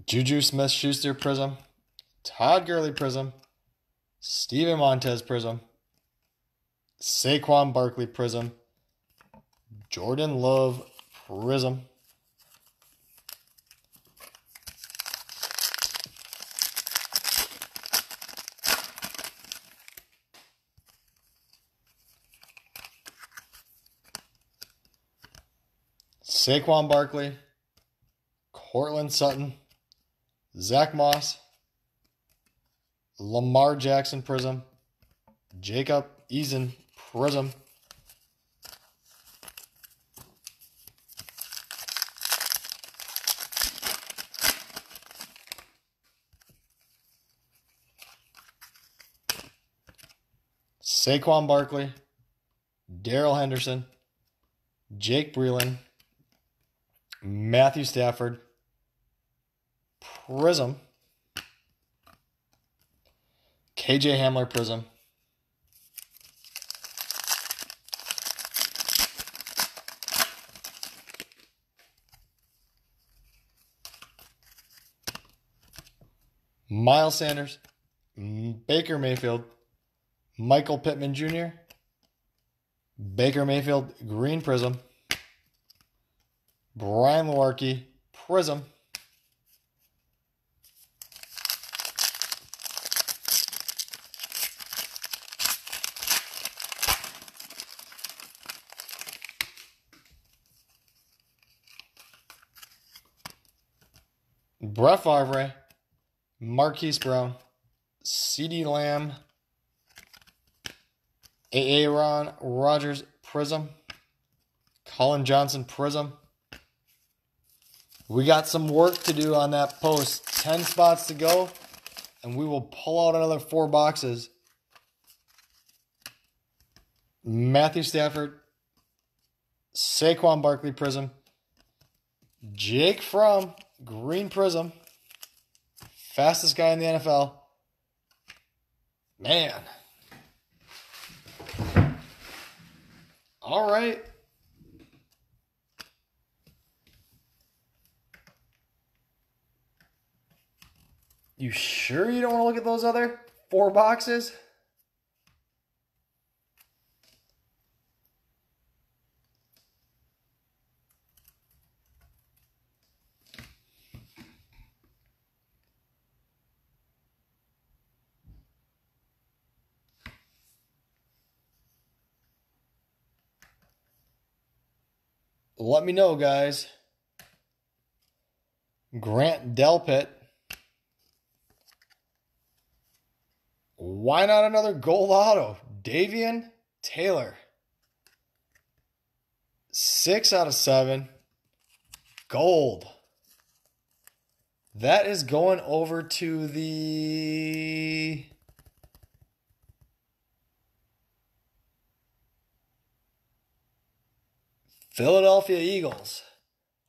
Juju Smith-Schuster Prizm, Todd Gurley Prizm, Steven Montez Prizm, Saquon Barkley Prizm, Jordan Love Prizm, Saquon Barkley, Cortland Sutton, Zach Moss, Lamar Jackson Prizm, Jacob Eason Prizm, Saquon Barkley, Darrell Henderson, Jake Breeland, Matthew Stafford Prizm, KJ Hamler Prizm, Miles Sanders, Baker Mayfield, Michael Pittman Jr., Baker Mayfield Green Prizm, Brian Lewerke Prizm, Brett Favre, Marquise Brown, CeeDee Lamb, Aaron Rodgers Prizm, Colin Johnson Prizm. We got some work to do on that post. 10 spots to go, and we will pull out another 4 boxes. Matthew Stafford, Saquon Barkley Prizm, Jake Fromm Green Prizm, fastest guy in the NFL. Man. All right. You sure you don't want to look at those other 4 boxes? Let me know, guys. Grant Delpit. Why not another gold auto? Davian Taylor. 6 out of 7. Gold. That is going over to the Philadelphia Eagles.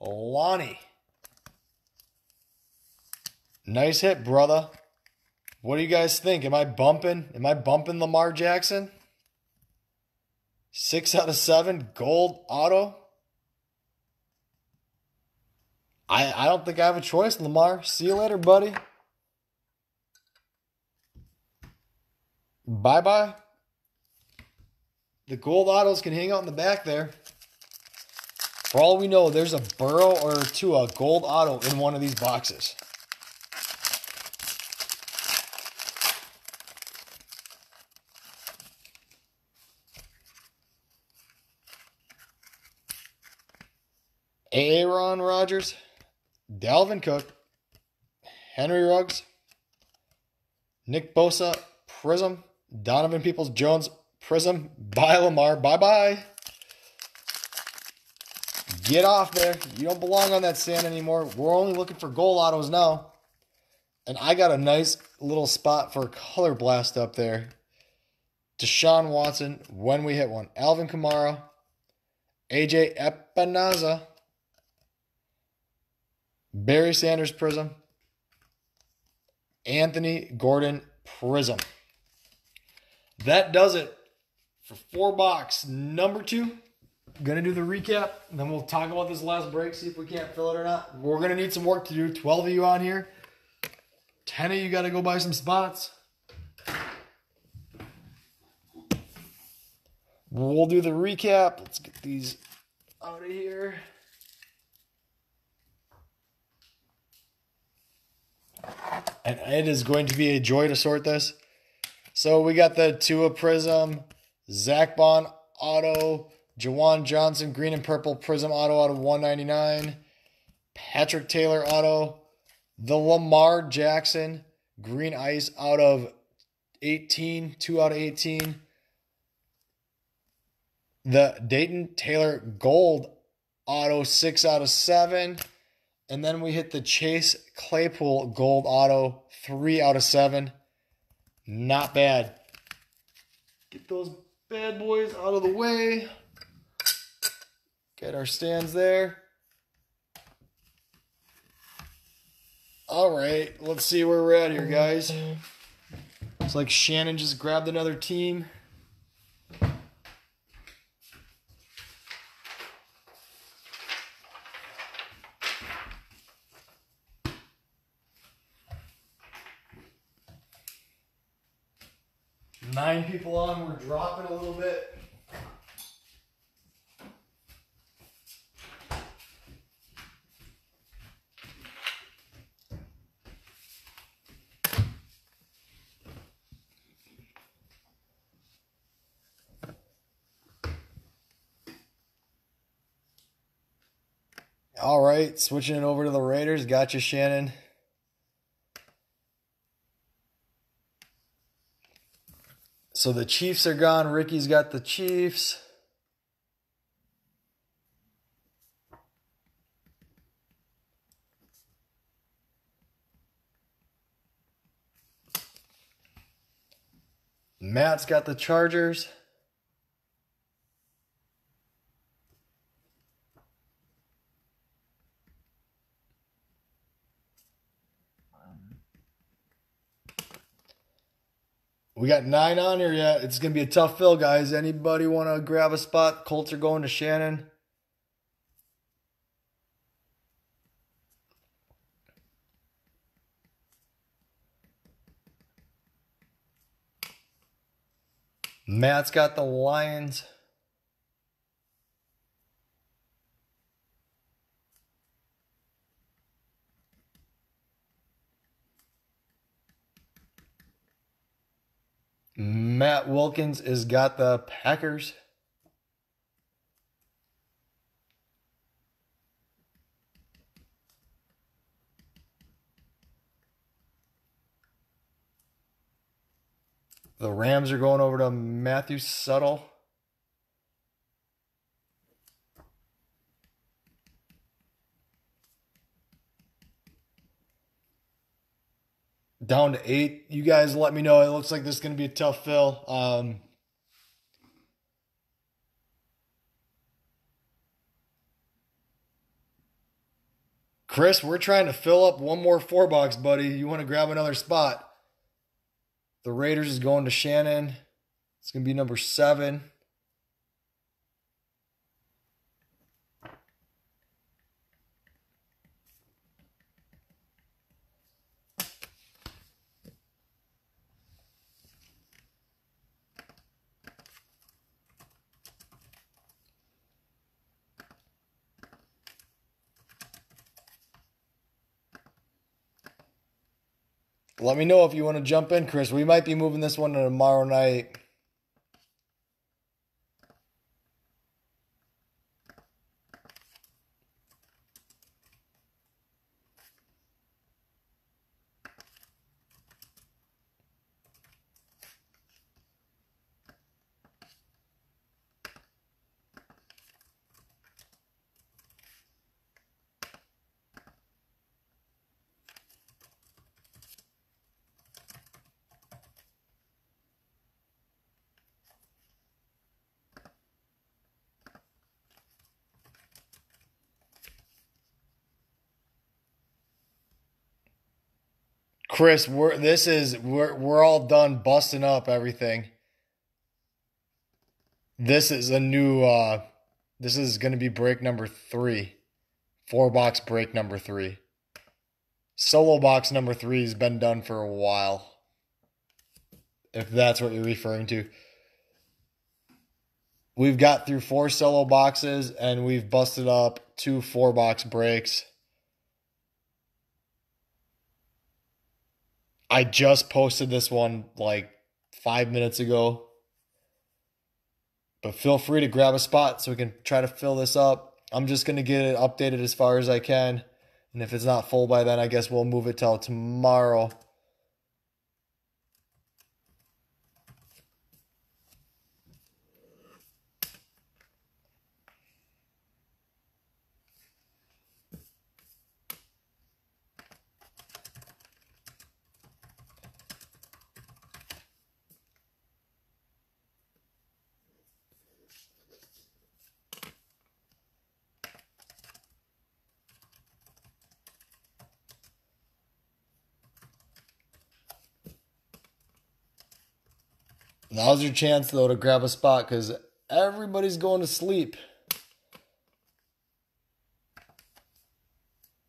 Lonnie. Nice hit, brother. What do you guys think? Am I bumping? Am I bumping Lamar Jackson? 6 out of 7. Gold auto. I don't think I have a choice, Lamar. See you later, buddy. Bye-bye. The gold autos can hang out in the back there. For all we know, there's a Burrow or two, a gold auto in one of these boxes. Aaron Rodgers, Dalvin Cook, Henry Ruggs, Nick Bosa, Prizm, Donovan Peoples-Jones, Prizm, bye Lamar, bye-bye. Get off there. You don't belong on that sand anymore. We're only looking for gold autos now. And I got a nice little spot for Color Blast up there. Deshaun Watson, when we hit one. Alvin Kamara, AJ Epinaza, Barry Sanders Prizm, Anthony Gordon Prizm. That does it for 4-box number 2. Gonna do the recap, and then we'll talk about this last break, see if we can't fill it or not. We're gonna need some work to do. 12 of you on here. 10 of you gotta go buy some spots. We'll do the recap. Let's get these out of here. And it is going to be a joy to sort this. So we got the Tua Prizm, Zach Bond auto, Jawan Johnson green and purple Prizm auto out of 199, Patrick Taylor auto, the Lamar Jackson green ice out of 18, 2 out of 18, the Dayton Taylor gold auto 6 out of 7. And then we hit the Chase Claypool gold auto 3 out of 7. Not bad. Get those bad boys out of the way. Get our stands there. All right, let's see where we're at here, guys. Looks like Shannon just grabbed another team. Nine people on, we're dropping a little bit. All right, switching it over to the Raiders. Gotcha, Shannon. So the Chiefs are gone. Ricky's got the Chiefs. Matt's got the Chargers. We got 9 on here yet. It's going to be a tough fill, guys. Anybody want to grab a spot? Colts are going to Shannon. Matt's got the Lions. Matt Wilkins has got the Packers. The Rams are going over to Matthew Suttle. Down to 8. You guys let me know. It looks like this is going to be a tough fill. Chris, we're trying to fill up one more 4-box, buddy. You want to grab another spot? The Raiders is going to Shannon. It's going to be number 7. Let me know if you want to jump in, Chris. We might be moving this one to tomorrow night. Chris, we're all done busting up everything. This is a new this is going to be break number 3. 4-box break number 3. Solo box number 3 has been done for a while. If that's what you're referring to. We've got through 4 solo boxes and we've busted up 2 4-box breaks. I just posted this one like 5 minutes ago. But feel free to grab a spot so we can try to fill this up. I'm just going to get it updated as far as I can. And if it's not full by then, I guess we'll move it till tomorrow. Now's your chance, though, to grab a spot because everybody's going to sleep.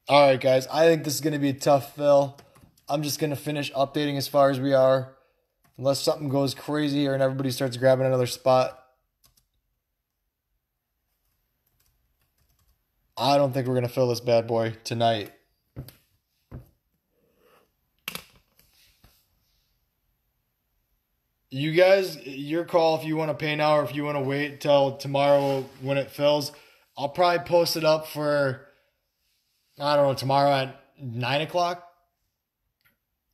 All right, guys. I think this is going to be a tough fill. I'm just going to finish updating as far as we are. Unless something goes crazy or and everybody starts grabbing another spot. I don't think we're going to fill this bad boy tonight. You guys, your call if you want to pay now or if you want to wait till tomorrow when it fills. I'll probably post it up for, I don't know, tomorrow at 9 o'clock.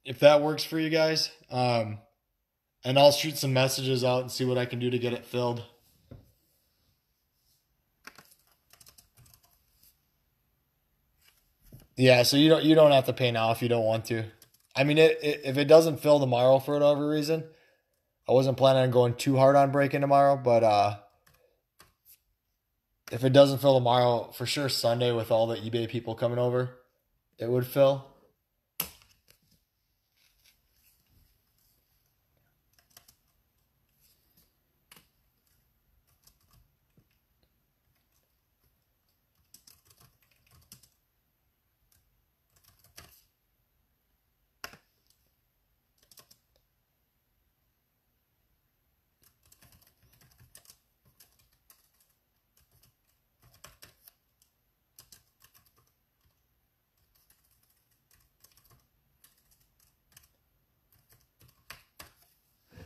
If that works for you guys. And I'll shoot some messages out and see what I can do to get it filled. Yeah, so you don't have to pay now if you don't want to. I mean, if it doesn't fill tomorrow for whatever reason, I wasn't planning on going too hard on breaking tomorrow, but if it doesn't fill tomorrow, for sure Sunday with all the eBay people coming over, it would fill.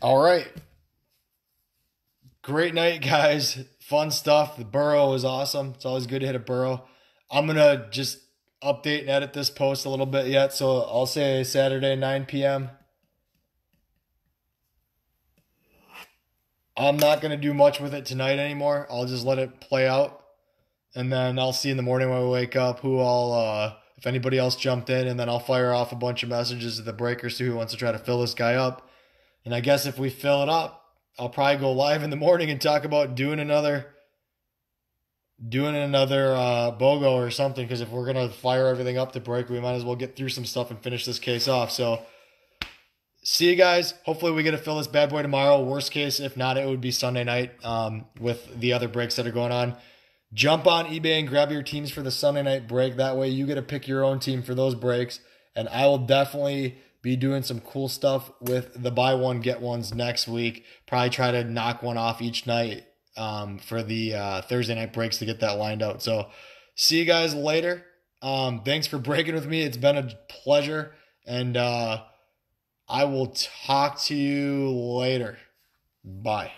All right. Great night, guys. Fun stuff. The Burrow is awesome. It's always good to hit a Burrow. I'm going to just update and edit this post a little bit yet. So I'll say Saturday, 9 p.m. I'm not going to do much with it tonight anymore. I'll just let it play out. And then I'll see in the morning when we wake up if anybody else jumped in. And then I'll fire off a bunch of messages to the breakers who wants to try to fill this guy up. And I guess if we fill it up, I'll probably go live in the morning and talk about doing another BOGO or something. Because if we're going to fire everything up to break, we might as well get through some stuff and finish this case off. So see you guys. Hopefully we get to fill this bad boy tomorrow. Worst case, if not, it would be Sunday night with the other breaks that are going on. Jump on eBay and grab your teams for the Sunday night break. That way you get to pick your own team for those breaks. And I will definitely be doing some cool stuff with the buy one, get ones next week. Probably try to knock one off each night for the Thursday night breaks to get that lined out. So see you guys later. Thanks for breaking with me. It's been a pleasure. And I will talk to you later. Bye.